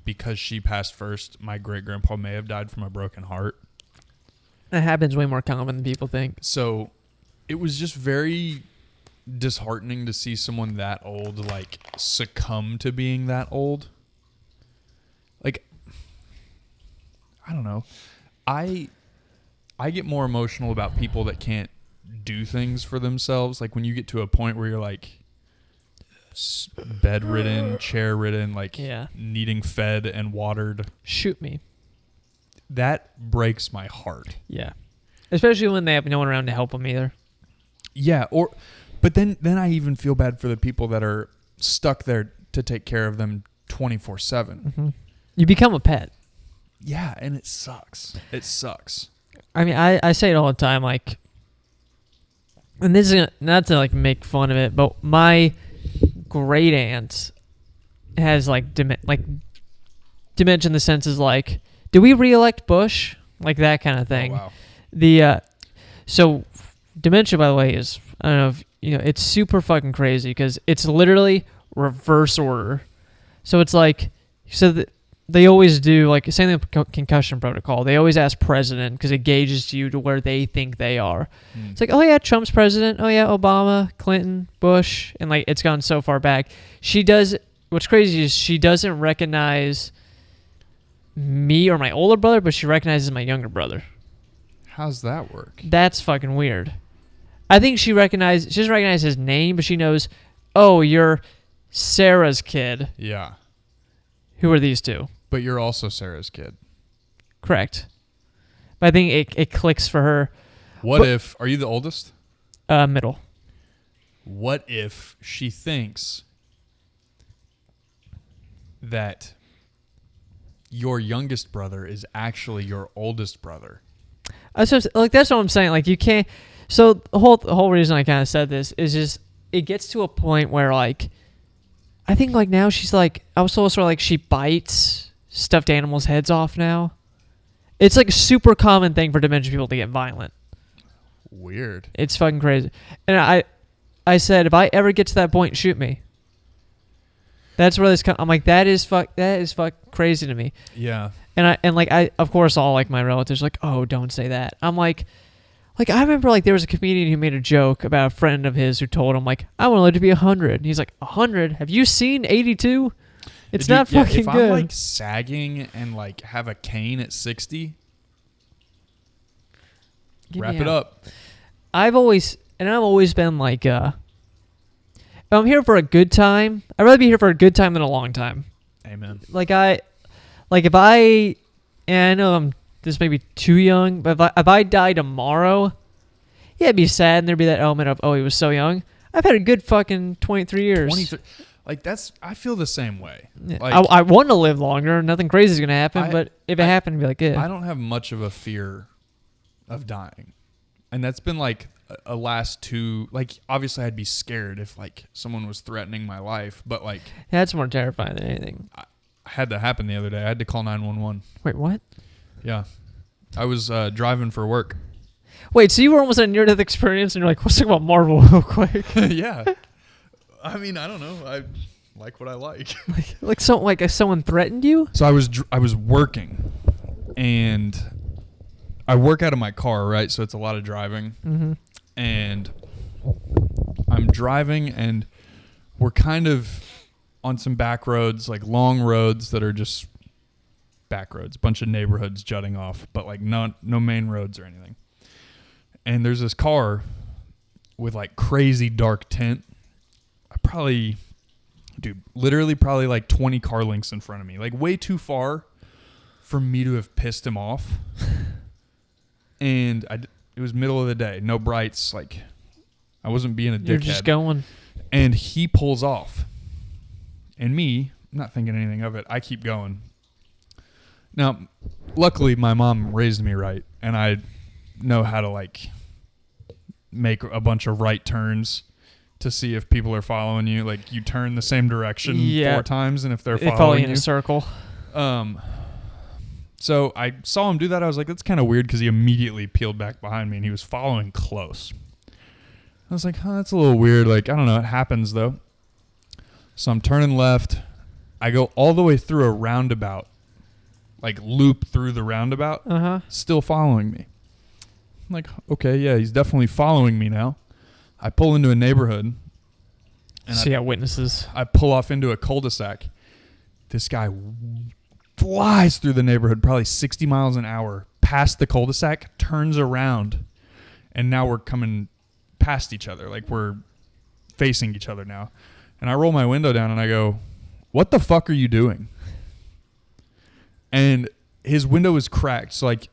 because she passed first, my great grandpa may have died from a broken heart. That happens way more common than people think. So it was just very disheartening to see someone that old like succumb to being that old. Like, I don't know. I get more emotional about people that can't do things for themselves. Like when you get to a point where you're like bedridden, chair-ridden, like Yeah. needing fed and watered. Shoot me. That breaks my heart. Yeah. Especially when they have no one around to help them either. Yeah, but then I even feel bad for the people that are stuck there to take care of them 24/7. Mm-hmm. You become a pet. Yeah, and it sucks. It sucks. I mean, I say it all the time, like, and this is not to like make fun of it, but my great aunt has like dementia in the sense is like, do we reelect Bush? Like that kind of thing. Oh, wow. So dementia, by the way, is, I don't know if you know, it's super fucking crazy because it's literally reverse order. So it's like, they always do, like, same thing with concussion protocol. They always ask president because it gauges you to where they think they are. It's like, oh, yeah, Trump's president. Oh, yeah, Obama, Clinton, Bush. And, like, it's gone so far back. What's crazy is she doesn't recognize me or my older brother, but she recognizes my younger brother. How's that work? That's fucking weird. I think she doesn't recognize his name, but she knows, oh, you're Sarah's kid. Yeah. Who are these two? But you're also Sarah's kid. Correct. But I think it clicks for her. Are you the oldest? Middle. What if she thinks that your youngest brother is actually your oldest brother? That's what I'm saying. Like, you can't. So the whole reason I kind of said this is just it gets to a point where, like, I think, like, now she's like, I was told sort of like she bites stuffed animals' heads off now. It's like a super common thing for dementia people to get violent. Weird. It's fucking crazy. And I said, if I ever get to that point, shoot me. That's where this I'm like, that is crazy to me. Yeah. And of course all like my relatives are like, oh, don't say that. I'm like I remember like there was a comedian who made a joke about a friend of his who told him like, I want to live to be 100. And he's like, 100? Have you seen 82? It's not fucking if good. I'm like sagging and like have a cane at 60, wrap it up. I've always been like, if I'm here for a good time, I'd rather be here for a good time than a long time. Amen. And I know this may be too young, but if I die tomorrow, yeah, it'd be sad, and there'd be that element of, oh, he was so young. I've had a good fucking 23 years. Like I feel the same way. Yeah. Like, I want to live longer. Nothing crazy is gonna happen. But if it happened, I'd be like, yeah. I don't have much of a fear of dying, and that's been like a last two. Like, obviously, I'd be scared if like someone was threatening my life, but like That's more terrifying than anything. I had that happen the other day. I had to call 911. Wait, what? Yeah, I was driving for work. Wait, so you were almost at a near-death experience, and you're like, let's talk about Marvel real quick. Yeah, I mean, I don't know. I like what I like. like someone threatened you? So I was working, and I work out of my car, right? So it's a lot of driving, Mm-hmm. and I'm driving, and we're kind of on some back roads, like long roads that are just back roads, bunch of neighborhoods jutting off, but like no main roads or anything. And there's this car with like crazy dark tint. Literally probably like 20 car lengths in front of me, like way too far for me to have pissed him off. And it was middle of the day, no brights, like I wasn't being a dickhead. You're just going. And he pulls off. And me, not thinking anything of it, I keep going. Now, luckily my mom raised me right, and I know how to like make a bunch of right turns to see if people are following you. Like, you turn the same direction 4 times, and if they're They follow following you in a circle. So I saw him do that. I was like, that's kind of weird, because he immediately peeled back behind me, and he was following close. I was like, that's a little weird. Like, I don't know. It happens, though. So I'm turning left. I go all the way through a roundabout, like loop through the roundabout, still following me. I'm like, okay, yeah, he's definitely following me now. I pull into a neighborhood. And witnesses. I pull off into a cul-de-sac. This guy flies through the neighborhood, probably 60 miles an hour, past the cul-de-sac, turns around, and now we're coming past each other. Like, we're facing each other now. And I roll my window down and I go, what the fuck are you doing? And his window is cracked, so like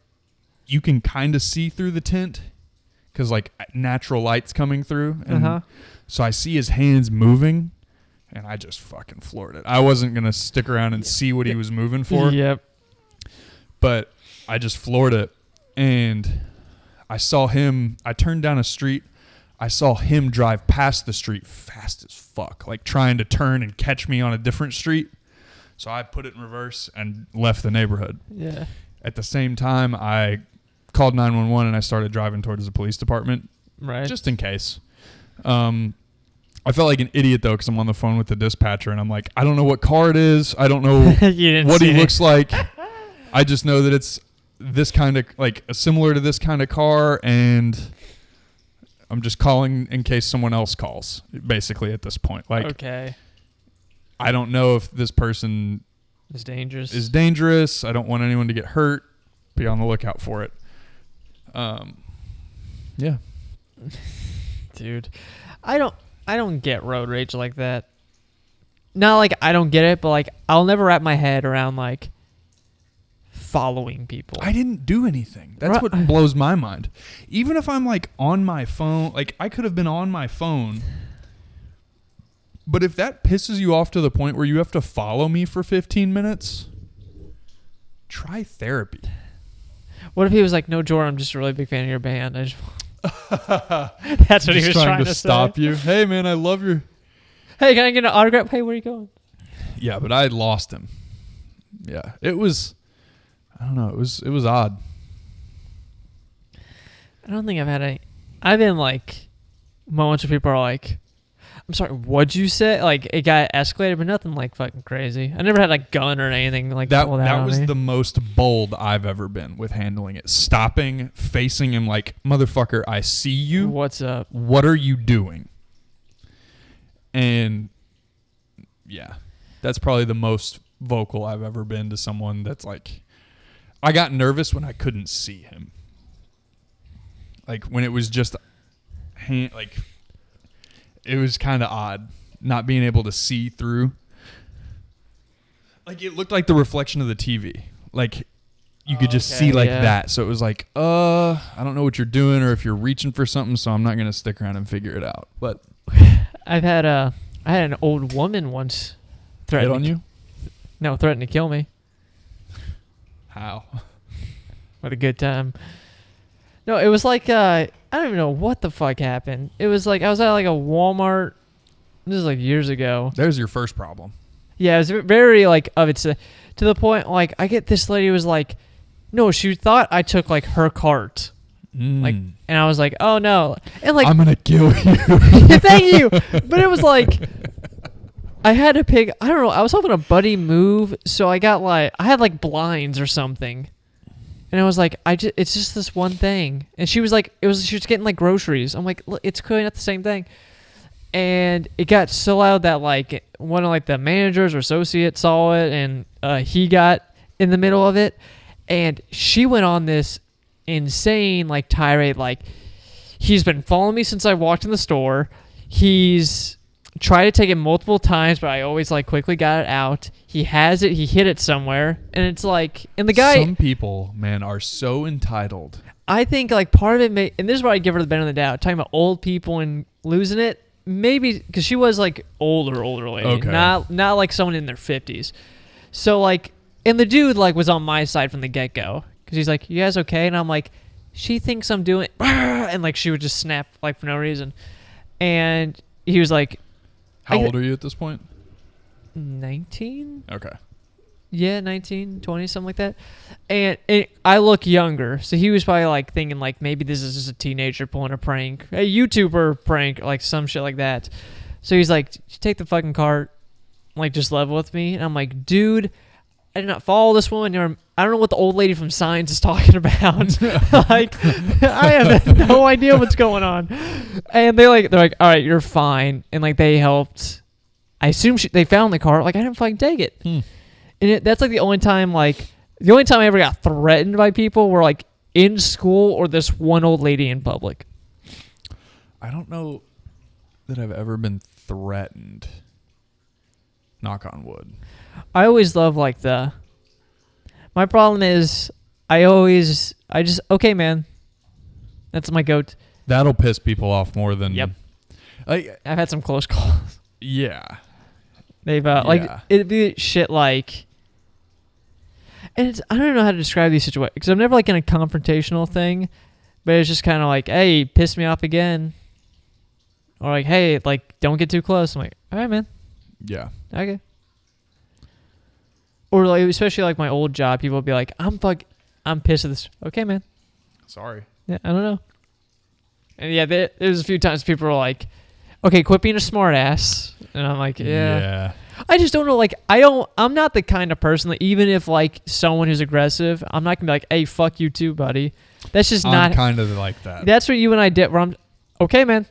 you can kind of see through the tint because like natural light's coming through. And so I see his hands moving, and I just fucking floored it. I wasn't going to stick around and see what he was moving for. Yep. But I just floored it. And I saw him, I turned down a street. I saw him drive past the street fast as fuck, like trying to turn and catch me on a different street. So I put it in reverse and left the neighborhood. Yeah. At the same time, I called 911 and I started driving towards the police department. Right. Just in case. I felt like an idiot, though, because I'm on the phone with the dispatcher, and I'm like, I don't know what car it is. I don't know what he looks like. I just know that it's this kind of, like, similar to this kind of car, and I'm just calling in case someone else calls, basically, at this point. Like, okay. I don't know if this person is dangerous. I don't want anyone to get hurt. Be on the lookout for it. Yeah. Dude, I don't get road rage like that. Not like I don't get it, but like I'll never wrap my head around like following people. I didn't do anything. That's what blows my mind. Even if I'm like on my phone, like I could have been on my phone. But if that pisses you off to the point where you have to follow me for 15 minutes, try therapy. What if he was like, no, Jordan, I'm just a really big fan of your band. That's what he was trying to stop say. you. Hey, man, I love your... Hey, can I get an autograph? Hey, where are you going? Yeah, but I lost him. Yeah, it was... I don't know. It was odd. I don't think I've had any... I've been like... Moments where people are like... I'm sorry, what'd you say? Like, it got escalated, but nothing like fucking crazy. I never had like gun or anything like that. Pulled out That on was me. the most bold I've ever been with handling it. Stopping, facing him like, motherfucker, I see you. What's up? What are you doing? And yeah, that's probably the most vocal I've ever been to someone that's like, I got nervous when I couldn't see him. Like when it was just like, it was kind of odd not being able to see through. Like it looked like the reflection of the TV. Like you could just see like that. So it was like, I don't know what you're doing or if you're reaching for something, so I'm not going to stick around and figure it out. But I I had an old woman once Hit threaten on you? No, threatened to kill me. How? What a good time. No, it was like I don't even know what the fuck happened. It was like I was at like a Walmart. This is like years ago. There's your first problem. Yeah, it was very like of its to the point like I get this lady was like, no, she thought I took like her cart. Like, and I was like, oh no, and like I'm gonna kill you. thank you, but it was like I had to pick. I don't know. I was hoping a buddy move, so I got like I had like blinds or something, and I was like, it's just this one thing, and she was like, she was getting like groceries. I'm like, look, it's clearly not the same thing, and it got so loud that like one of like the managers or associates saw it, and he got in the middle of it, and she went on this insane like tirade like he's been following me since I walked in the store. He's tried to take it multiple times, but I always like quickly got it out. He has it. He hid it somewhere, and it's like, and the guy. Some people, man, are so entitled. I think like part of it may, and this is why I give her the benefit of the doubt. Talking about old people and losing it, maybe because she was like older lady, Okay. not like someone in their 50s. So like, and the dude like was on my side from the get go because he's like, "You guys okay?" And I'm like, "She thinks I'm doing," and like she would just snap like for no reason, and he was like. How old are you at this point? 19? Okay. Yeah, 19, 20, something like that. And I look younger, so he was probably like thinking like maybe this is just a teenager pulling a prank, a YouTuber prank, like some shit like that. So he's like, take the fucking cart, like just level with me. And I'm like, dude, I did not follow this woman. I don't know what the old lady from Signs is talking about. Like, I have no idea what's going on. And they're like, all right, you're fine. And like they helped. I assume they found the car. Like I didn't fucking take it. And that's like the only time I ever got threatened by people were like in school or this one old lady in public. I don't know that I've ever been threatened. Knock on wood. I always love like my problem is I just okay man. That's my goat. That'll piss people off more than. Yep. I've had some close calls. Yeah. They've like it'd be shit like, and I don't know how to describe these situations because I'm never like in a confrontational thing, but it's just kind of like, hey, piss me off again, or like, hey, like don't get too close. I'm like, all right, man. Yeah. Okay. Or like especially like my old job, people would be like, I'm pissed at this. Okay, man. Sorry. Yeah, I don't know. And yeah, there's a few times people are like, okay, quit being a smart ass. And I'm like, yeah. I just don't know. Like, I'm not the kind of person that even if like someone who's aggressive, I'm not going to be like, hey, fuck you too, buddy. That's just not. I'm kind of like that. That's what you and I did where I'm, okay, man.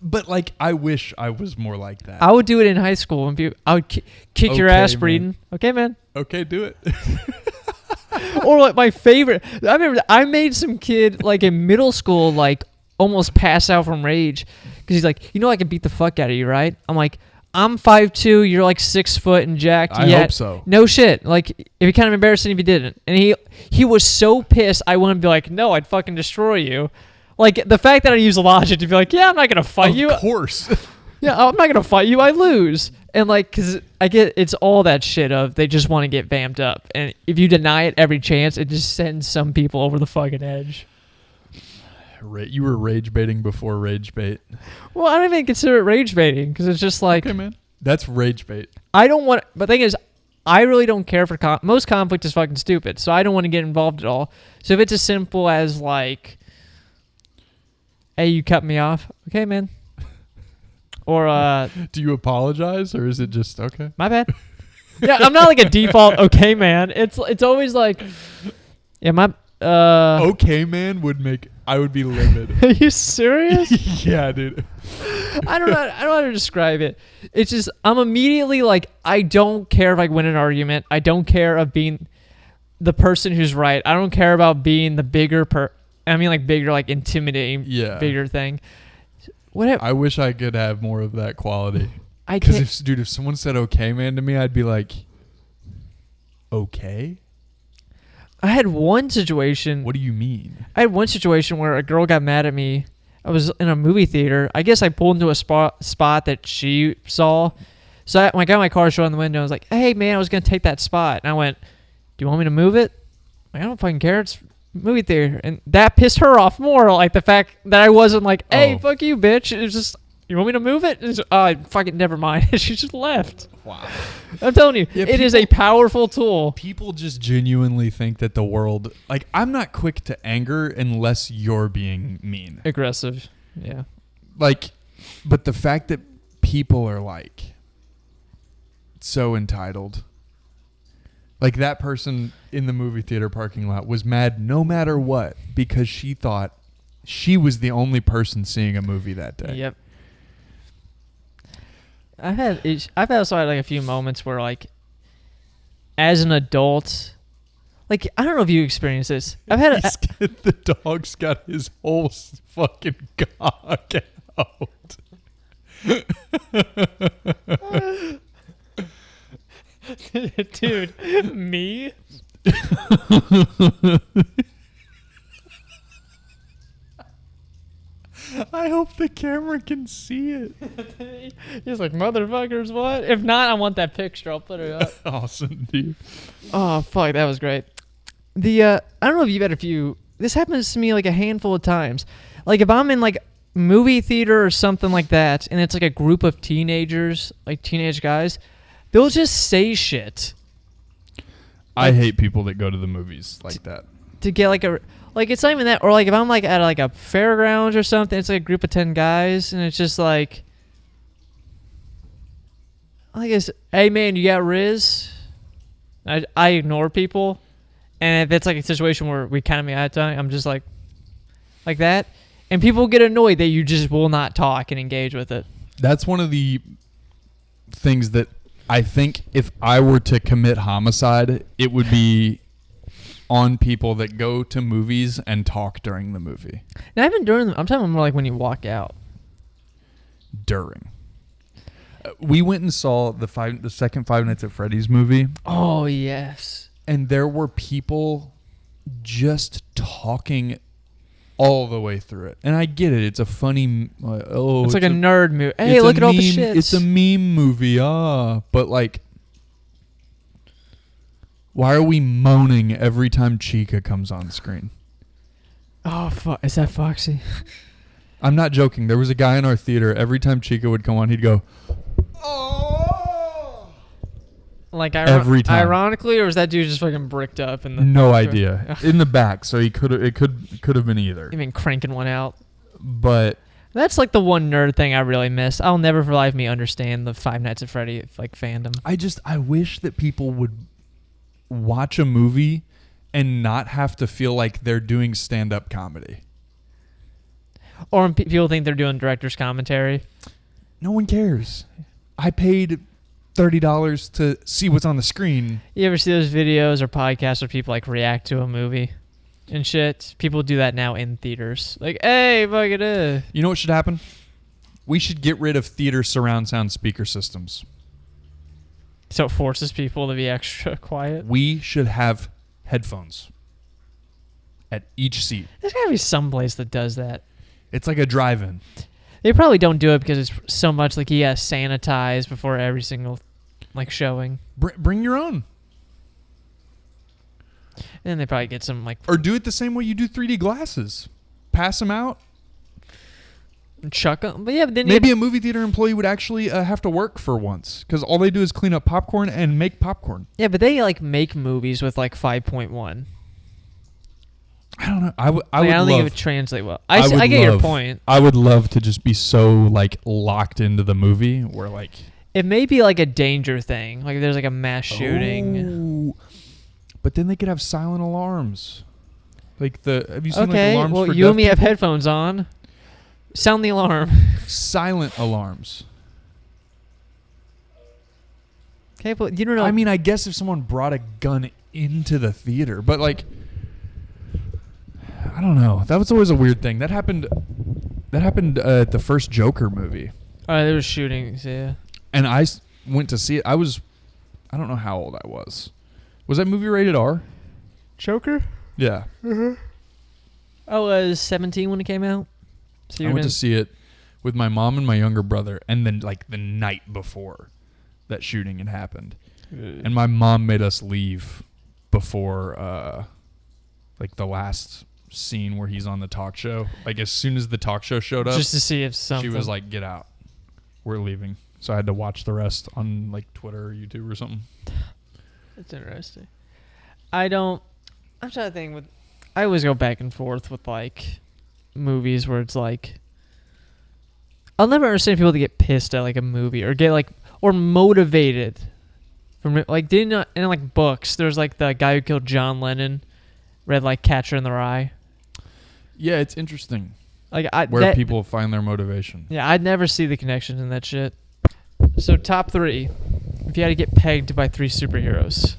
But like, I wish I was more like that. I would do it in high school and I would kick your ass, Breeden. Okay, man. Okay, do it. Or like my favorite, I remember I made some kid like in middle school like almost pass out from rage because he's like, I can beat the fuck out of you, right? I'm like, I'm 5'2", you're like 6 foot and jacked. I hope so. No shit. Like it'd be kind of embarrassing if you didn't. And he was so pissed. I wouldn't be like, no, I'd fucking destroy you. Like the fact that I use logic to be like, yeah, I'm not gonna fight you. Of course. Yeah, I'm not gonna fight you. I lose. And like, cause I get it's all that shit of they just want to get vamped up, and if you deny it every chance, it just sends some people over the fucking edge. You were rage baiting before rage bait. Well, I don't even consider it rage baiting because it's just like, okay, man, that's rage bait. I don't want. But the thing is, I really don't care for most conflict is fucking stupid, so I don't want to get involved at all. So if it's as simple as like, hey, you cut me off, okay, man. Or do you apologize or is it just okay? My bad. Yeah, I'm not like a default okay man. It's always like, yeah, my okay man I would be livid. Are you serious? Yeah, dude. I don't know how to describe it. It's just I'm immediately like, I don't care if I win an argument. I don't care of being the person who's right. I don't care about being the bigger bigger, like intimidating, bigger thing. Whatever. I wish I could have more of that quality. Because if someone said okay man to me, I'd be like, okay? I had one situation. What do you mean? I had one situation where a girl got mad at me I was in a movie theater. I guess I pulled into a spot that she saw. So when I got my car, showed on the window. I was like, "Hey man, I was gonna take that spot." And I went, "Do you want me to move it?" Like, I don't fucking care. It's movie theater, and that pissed her off more. Like the fact that I wasn't like, "Hey, fuck you, bitch." It was just, "You want me to move it?" And fucking never mind. She just left. Wow. I'm telling you, Yeah, it is a powerful tool. People just genuinely think that the world, like, I'm not quick to anger unless you're being mean. Aggressive. Yeah. Like, but the fact that people are like so entitled. Like that person in the movie theater parking lot was mad no matter what because she thought she was the only person seeing a movie that day. Yep. I've also had like a few moments where like as an adult, like I don't know if you experienced this. I've had the dog's got his whole fucking cock out. Dude, me? I hope the camera can see it. He's like, motherfuckers, what? If not, I want that picture. I'll put it up. Awesome, dude. Oh, fuck, that was great. I don't know if you've had a few. This happens to me like a handful of times. Like if I'm in like movie theater or something like that, and it's like a group of teenagers, like teenage guys, they'll just say shit. I hate people that go to the movies like that. To get like it's not even that, or like if I'm like at like a fairgrounds or something, it's like a group of 10 guys, and it's just like, I guess, hey man, you got Riz? I ignore people, and if it's like a situation where we kind of at time, I'm just like that, and people get annoyed that you just will not talk and engage with it. That's one of the things that I think if I were to commit homicide, it would be on people that go to movies and talk during the movie. Not even during I'm talking more like when you walk out. During. We went and saw the second Five Nights at Freddy's movie. Oh, yes. And there were people just talking all the way through it. And I get it. It's a funny... it's like a nerd movie. Hey, look at all the shit. It's a meme movie. But like... Why are we moaning every time Chica comes on screen? Oh, fuck. Is that Foxy? I'm not joking. There was a guy in our theater. Every time Chica would come on, he'd go, "Oh!" Like every time. Ironically, or was that dude just fucking bricked up in the? No idea. In the back, so it could have been either. You mean cranking one out? But that's like the one nerd thing I really miss. I'll never for life me understand the Five Nights at Freddy like fandom. I wish that people would watch a movie and not have to feel like they're doing stand-up comedy. Or when people think they're doing director's commentary. No one cares. I paid $30 to see what's on the screen. You ever see those videos or podcasts where people like react to a movie and shit? People do that now in theaters. Like, hey, fuck it. You know what should happen? We should get rid of theater surround sound speaker systems. So it forces people to be extra quiet. We should have headphones at each seat. There's gotta be some place that does that. It's like a drive-in. They probably don't do it because it's so much like sanitize before every single like showing. Bring your own. And then they probably get some like... Or do it the same way you do 3D glasses. Pass them out. Chuck them. But yeah, but then maybe a movie theater employee would actually have to work for once because all they do is clean up popcorn and make popcorn. Yeah, but they like make movies with like 5.1. I don't know. I don't think it would translate well. I get your point. I would love to just be so like locked into the movie where like it may be like a danger thing. Like there's like a mass shooting. But then they could have silent alarms. Like have you seen okay, like alarms well, for you and me deaf have people? headphones on. Sound the alarm. Silent alarms. Okay, but you don't know. I mean, I guess if someone brought a gun into the theater, but like, I don't know. That was always a weird thing. That happened at the first Joker movie. There was shootings, yeah. And I went to see it. I don't know how old I was. Was that movie rated R? Joker? Yeah. I was 17 when it came out. So I went to see it with my mom and my younger brother, and then like the night before that shooting had happened, and my mom made us leave before like the last scene where he's on the talk show. Like as soon as the talk show showed up, just to see if something. she was like, "Get out, we're leaving." So I had to watch the rest on like Twitter or YouTube or something. That's interesting. I'm trying to think I always go back and forth with like movies where it's like I'll never understand people that get pissed at like a movie or get like or motivated from like in like books. There's like the guy who killed John Lennon read like Catcher in the Rye. Yeah, it's interesting Like where people find their motivation. Yeah, I'd never see the connections in that shit. So top 3, if you had to get pegged by 3 superheroes,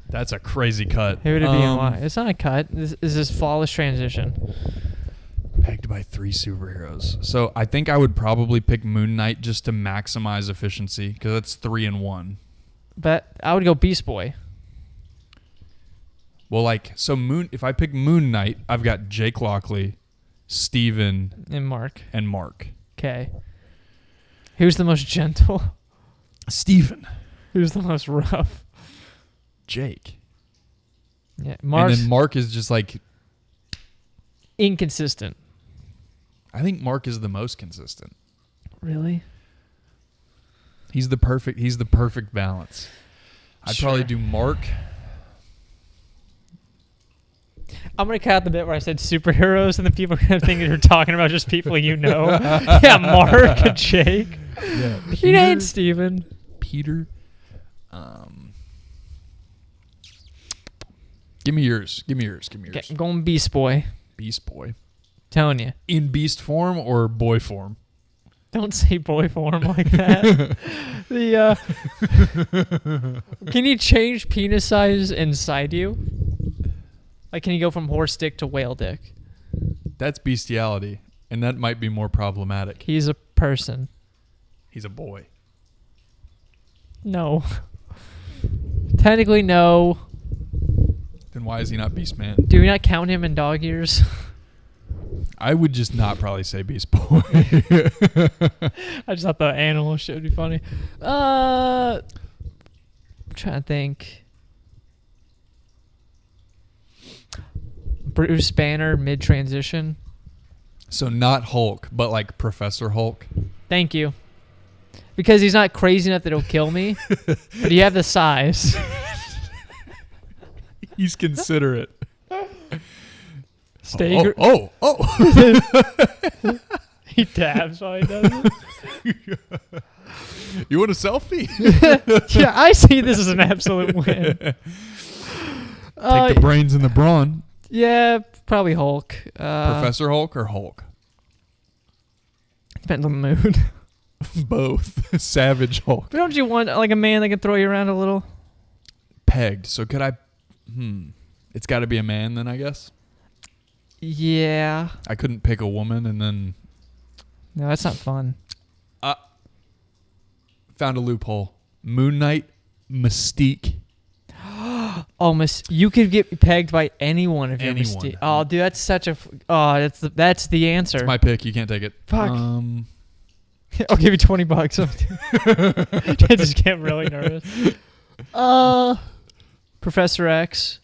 That's a crazy cut. who would it be and why? It's not a cut. This is this flawless transition. Pegged by 3 superheroes. So I think I would probably pick Moon Knight just to maximize efficiency because that's 3 in 1. But I would go Beast Boy. Well, like so if I pick Moon Knight, I've got Jake Lockley, Steven, And Mark. and Mark. Okay. Who's the most gentle? Steven. Who's the most rough? Jake. Yeah, And Mark's then Mark is just like inconsistent. I think Mark is the most consistent. Really? He's the perfect balance. I'd Sure. probably do Mark. I'm going to cut out the bit where I said superheroes and then people are going to think that you're talking about just people you know. Yeah, Mark, Jake. Yeah. He ain't Steven. Peter. Give me yours. Okay, I'm going Beast Boy. Beast Boy. Telling you. In beast form or boy form? Don't say boy form like that. Can you change penis size inside you? Like, can you go from horse dick to whale dick? That's bestiality, and that might be more problematic. He's a person. He's a boy. No. Technically, no. Then why is he not beast man? Do we not count him in dog years? I would just not probably say beast boy. I just thought the animal shit would be funny. I'm trying to think. Bruce Banner mid-transition. So not Hulk, but like Professor Hulk. Thank you. Because he's not crazy enough that he'll kill me, but you have the size. He's considerate. Stay. Oh. He dabs while he does it. You want a selfie? Yeah, I see this as an absolute win. Take the brains and the brawn. Yeah, probably Hulk. Professor Hulk or Hulk? Depends on the mood. Both. Savage Hulk. But don't you want like a man that can throw you around a little? Pegged. So could I? It's got to be a man then, I guess. Yeah. I couldn't pick a woman and then No, that's not fun. found a loophole. Moon Knight, Mystique. Oh, you could get pegged by anyone if you're Anyone. Mystique. Oh, dude, that's such a. That's the answer. It's my pick. You can't take it. Fuck. I'll give you $20. I just get really nervous. Professor X.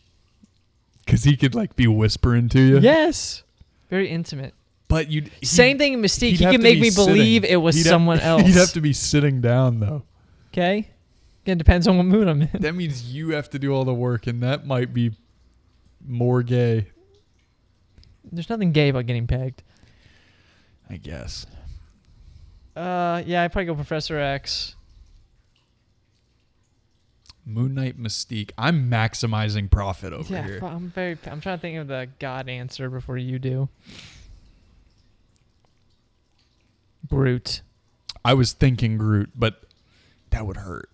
Because he could like be whispering to you. Yes. Very intimate. But Same thing in Mystique. he'd He have can to make be me believe sitting. it was He'd have- someone else. He'd have to be sitting down though. Okay. Again, depends on what mood I'm in. That means you have to do all the work, and that might be more gay. There's nothing gay about getting pegged. I guess. Yeah, I'd probably go Professor X. Moon Knight, Mystique. I'm maximizing profit over here. I'm trying to think of the God answer before you do. Groot. I was thinking Groot, but that would hurt.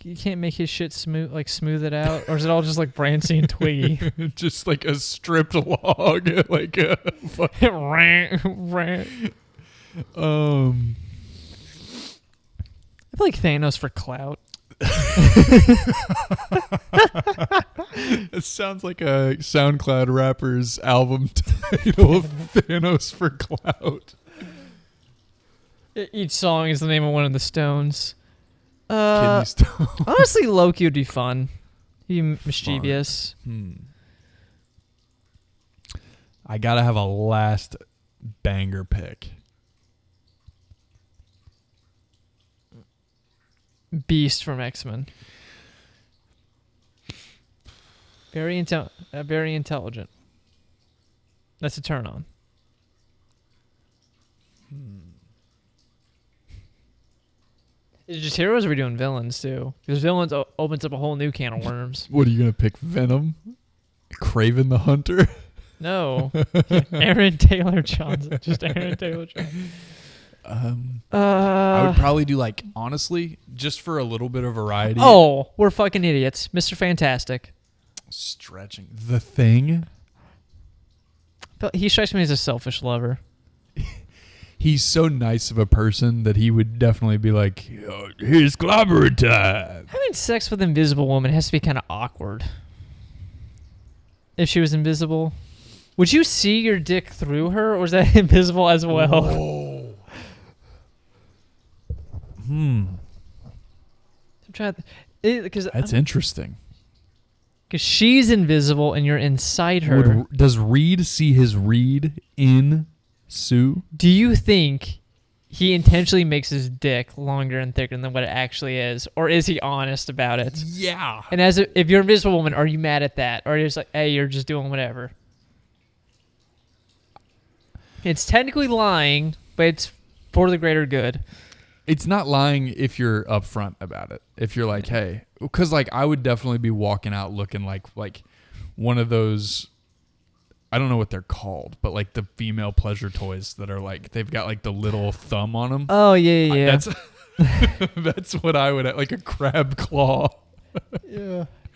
You can't make his shit smooth it out, or is it all just like Brancy and Twiggy? Just like a stripped log, like a Rant. I feel like Thanos for clout. It sounds like a SoundCloud rapper's album title, Thanos for Clout. Each song is the name of one of the stones. Kidney stone. Honestly, Loki would be fun. He'd be mischievous. I gotta have a last banger pick. Beast from X-Men. Very intelligent. That's a turn on. Is it just heroes or are we doing villains too? Because villains opens up a whole new can of worms. What are you gonna pick? Venom? Craven the Hunter? No. Aaron Taylor Johnson. Just Aaron Taylor Johnson. I would probably do like, honestly, just for a little bit of variety. Oh, we're fucking idiots. Mr. Fantastic. Stretching. The Thing? But he strikes me as a selfish lover. He's so nice of a person that he would definitely be like, here's clobber time. Having sex with an invisible woman has to be kind of awkward. If she was invisible. Would you see your dick through her, or was that invisible as well? Whoa. I'm trying because That's interesting. Because she's invisible and you're inside her. Does Reed see his Reed in Sue? Do you think he intentionally makes his dick longer and thicker than what it actually is? Or is he honest about it? Yeah. And if you're an invisible woman, are you mad at that? Or are you just like, hey, you're just doing whatever? It's technically lying, but it's for the greater good. It's not lying if you're upfront about it. If you're like, hey, because like I would definitely be walking out looking like one of those, I don't know what they're called, but like the female pleasure toys that are like, they've got like the little thumb on them. Oh, yeah. That's what I would, like a crab claw.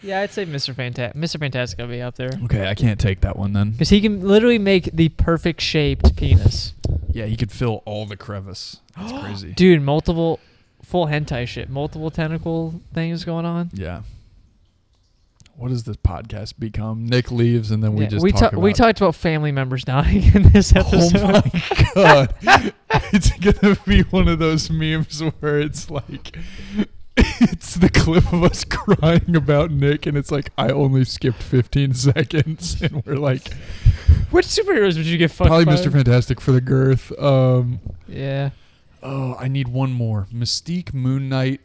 Yeah, I'd say Mr. Fantastic. Mr. Fantastic would be up there. Okay, I can't take that one then. Because he can literally make the perfect shaped penis. Yeah, he could fill all the crevice. That's crazy. Dude, multiple full hentai shit. Multiple tentacle things going on. Yeah. What does this podcast become? Nick leaves and then we just we talk about... We talked about family members dying in this episode. Oh my God. It's going to be one of those memes where it's like... It's the clip of us crying about Nick and it's like, I only skipped 15 seconds. And we're like... Which superheroes would you get fucked Probably by? Mr. Fantastic for the girth. Yeah. Oh, I need one more. Mystique, Moon Knight.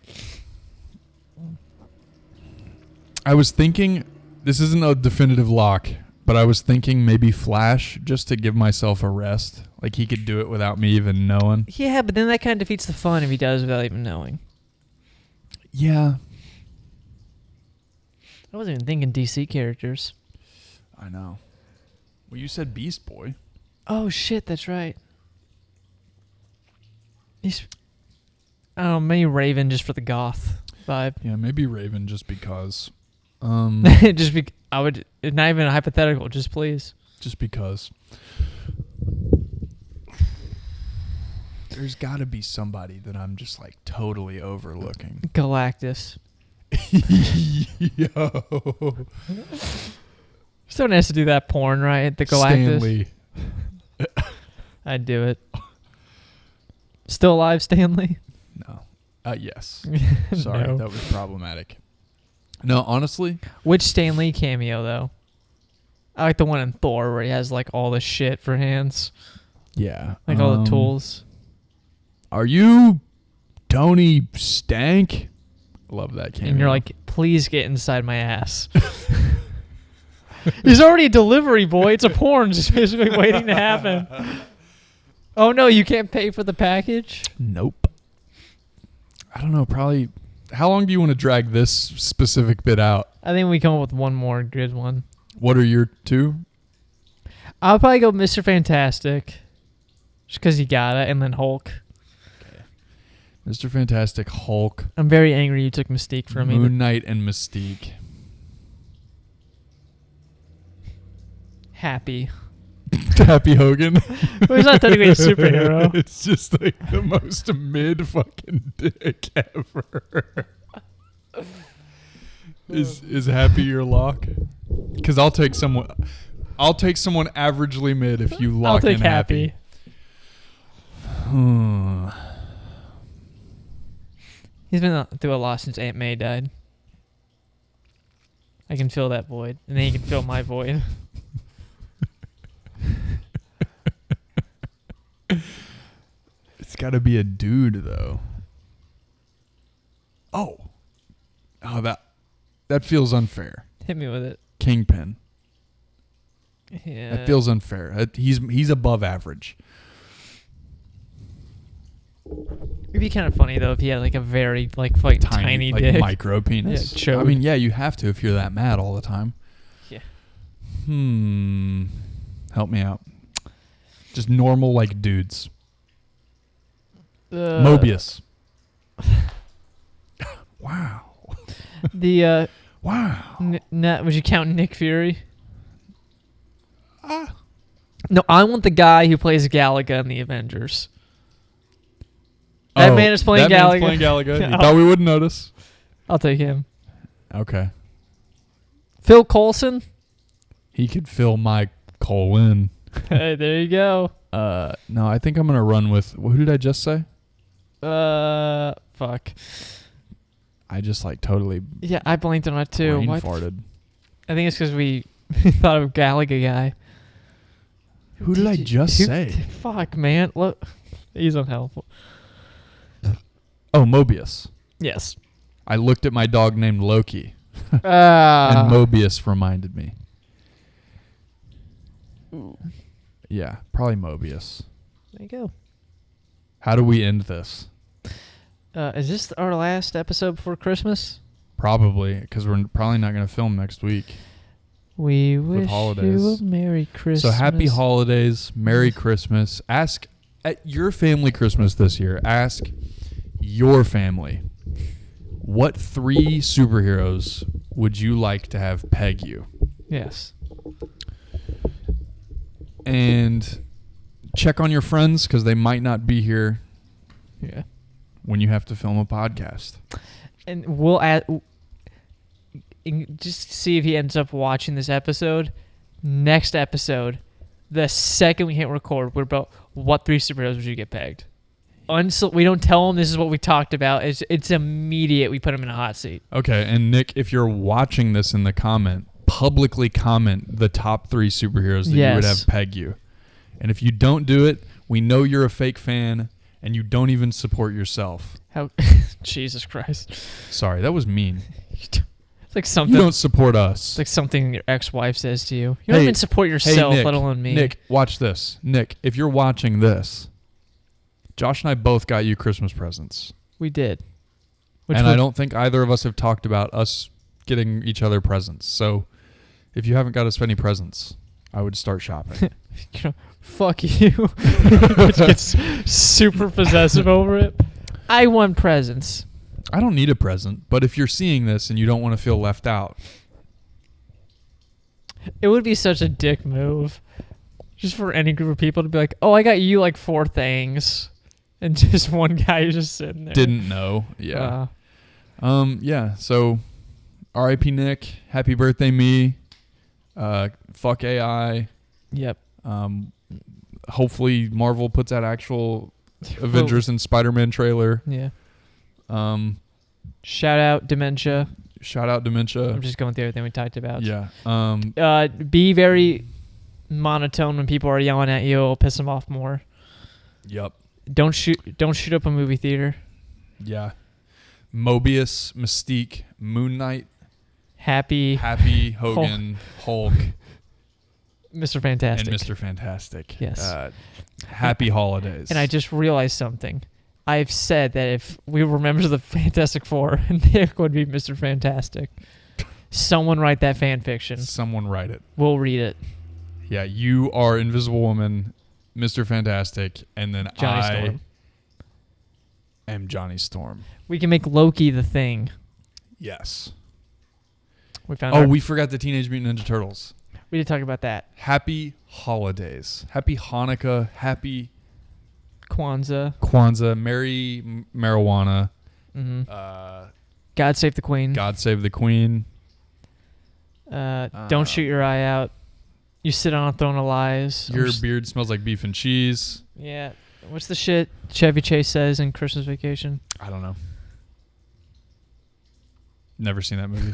I was thinking, this isn't a definitive lock, but I was thinking maybe Flash just to give myself a rest. Like he could do it without me even knowing. Yeah, but then that kind of defeats the fun if he does without even knowing. Yeah. I wasn't even thinking DC characters. I know. Well, you said Beast Boy. Oh, shit, that's right. Maybe Raven just for the goth vibe. Yeah, maybe Raven just because. I would, not even a hypothetical, just please. Just because. There's got to be somebody that I'm just like totally overlooking. Galactus. Yo. Someone has to do that porn, right? The Galactus. Stanley. I'd do it. Still alive, Stanley? No. Yes. Sorry, No. that was problematic. No, honestly. Which Stanley cameo, though? I like the one in Thor where he has, like, all the shit for hands. Yeah. Like, all the tools. Are you Tony Stank? Love that cameo. And you're like, please get inside my ass. He's already a delivery boy. It's a porn just basically waiting to happen. Oh, no, you can't pay for the package? Nope. I don't know, probably... How long do you want to drag this specific bit out? I think we come up with one more good one. What are your two? I'll probably go Mr. Fantastic. Just because you got it. And then Hulk. Mr. Fantastic, Hulk, I'm very angry you took Mystique from me. Moon Knight, and Mystique. Happy. Happy Hogan. Well, he's not technically a superhero. It's just like the most mid fucking dick ever. Is Happy your lock? Because I'll take someone averagely mid if you I'll lock take in Happy. He's been through a lot since Aunt May died. I can fill that void, and then he can fill my void. It's got to be a dude though. Oh, that feels unfair. Hit me with it. Kingpin. Yeah. That feels unfair. He's above average. It'd be kind of funny though if he had like a very like fucking tiny like dick. micro penis. Yeah, I mean, yeah, you have to if you're that mad all the time. Yeah. Help me out. Just normal like dudes. Uh, Mobius. Wow. The Wow. would you count Nick Fury? No, I want the guy who plays Galaga in the Avengers. That man is playing that Galaga. Man's playing Galaga. You thought we wouldn't notice? I'll take him. Okay. Phil Coulson. He could fill my colon. Hey, there you go. No, I think I'm gonna run with. Who did I just say? Fuck. I just like totally Yeah, I blanked on that too. brain What? farted. I think it's because we thought of Galaga guy. Who did I just say? Fuck, man. Look, he's unhelpful. Oh, Mobius. Yes. I looked at my dog named Loki, and And Mobius reminded me. Yeah, probably Mobius. there you go. How do we end this? Is this our last episode before Christmas? Probably, because we're probably not going to film next week. We wish holidays. you a Merry Christmas. So happy holidays, Merry Christmas. Ask at your family Christmas this year. Ask your family, what 3 superheroes would you like to have peg you? Yes. And check on your friends because they might not be here Yeah. when you have to film a podcast. And we'll add, just see if he ends up watching this episode. Next episode, the second we hit record, we're about what 3 superheroes would you get pegged? We don't tell him this is what we talked about. It's immediate. We put him in a hot seat. Okay, and Nick, if you're watching this in the comment, publicly comment the top 3 superheroes that you would Yes. have peg you. And if you don't do it, we know you're a fake fan and you don't even support yourself. How? Jesus Christ! Sorry, that was mean. It's like something. You don't support us. It's like something your ex-wife says to you. You don't Hey, even support yourself, Nick, let alone me. Nick, watch this. Nick, if you're watching this, Josh and I both got you Christmas presents. We did. And I don't think either of us have talked about us getting each other presents. So if you haven't got us any presents, I would start shopping. Fuck you. Which gets super possessive over it. I want presents. I don't need a present, but if you're seeing this and you don't want to feel left out, It would be such a dick move. Just for any group of people to be like, oh, I got you like 4 things. And just one guy just sitting there. didn't know. Yeah. Yeah. So R.I.P. Nick. Happy birthday, me. Fuck AI. Yep. Hopefully Marvel puts out actual Avengers and Spider-Man trailer. Yeah. Shout out Dementia. Shout out Dementia. I'm just going through everything we talked about. Yeah. Be very monotone when people are yelling at you. It'll piss them off more. Yep. Don't shoot up a movie theater. Yeah. Mobius, Mystique, Moon Knight, Happy Hogan, Hulk, Mr. Fantastic. and Mr. Fantastic. Yes. Happy holidays. And I just realized something. I've said that if we were members of the Fantastic Four, Nick would be Mr. Fantastic. Someone write that fan fiction. Someone write it. We'll read it. Yeah, you are Invisible Woman, Mr. Fantastic, and then Johnny I Storm. am Johnny Storm. We can make Loki the Thing. Yes. We found. We forgot the Teenage Mutant Ninja Turtles. We did talk about that. Happy holidays. Happy Hanukkah. Happy Kwanzaa. Merry Marijuana. Mm-hmm. God God Save the Queen. Save the Queen. Don't shoot your eye out. You sit on a throne of lies. Your beard smells like beef and cheese. Yeah. What's the shit Chevy Chase says in Christmas Vacation? I don't know. Never seen that movie.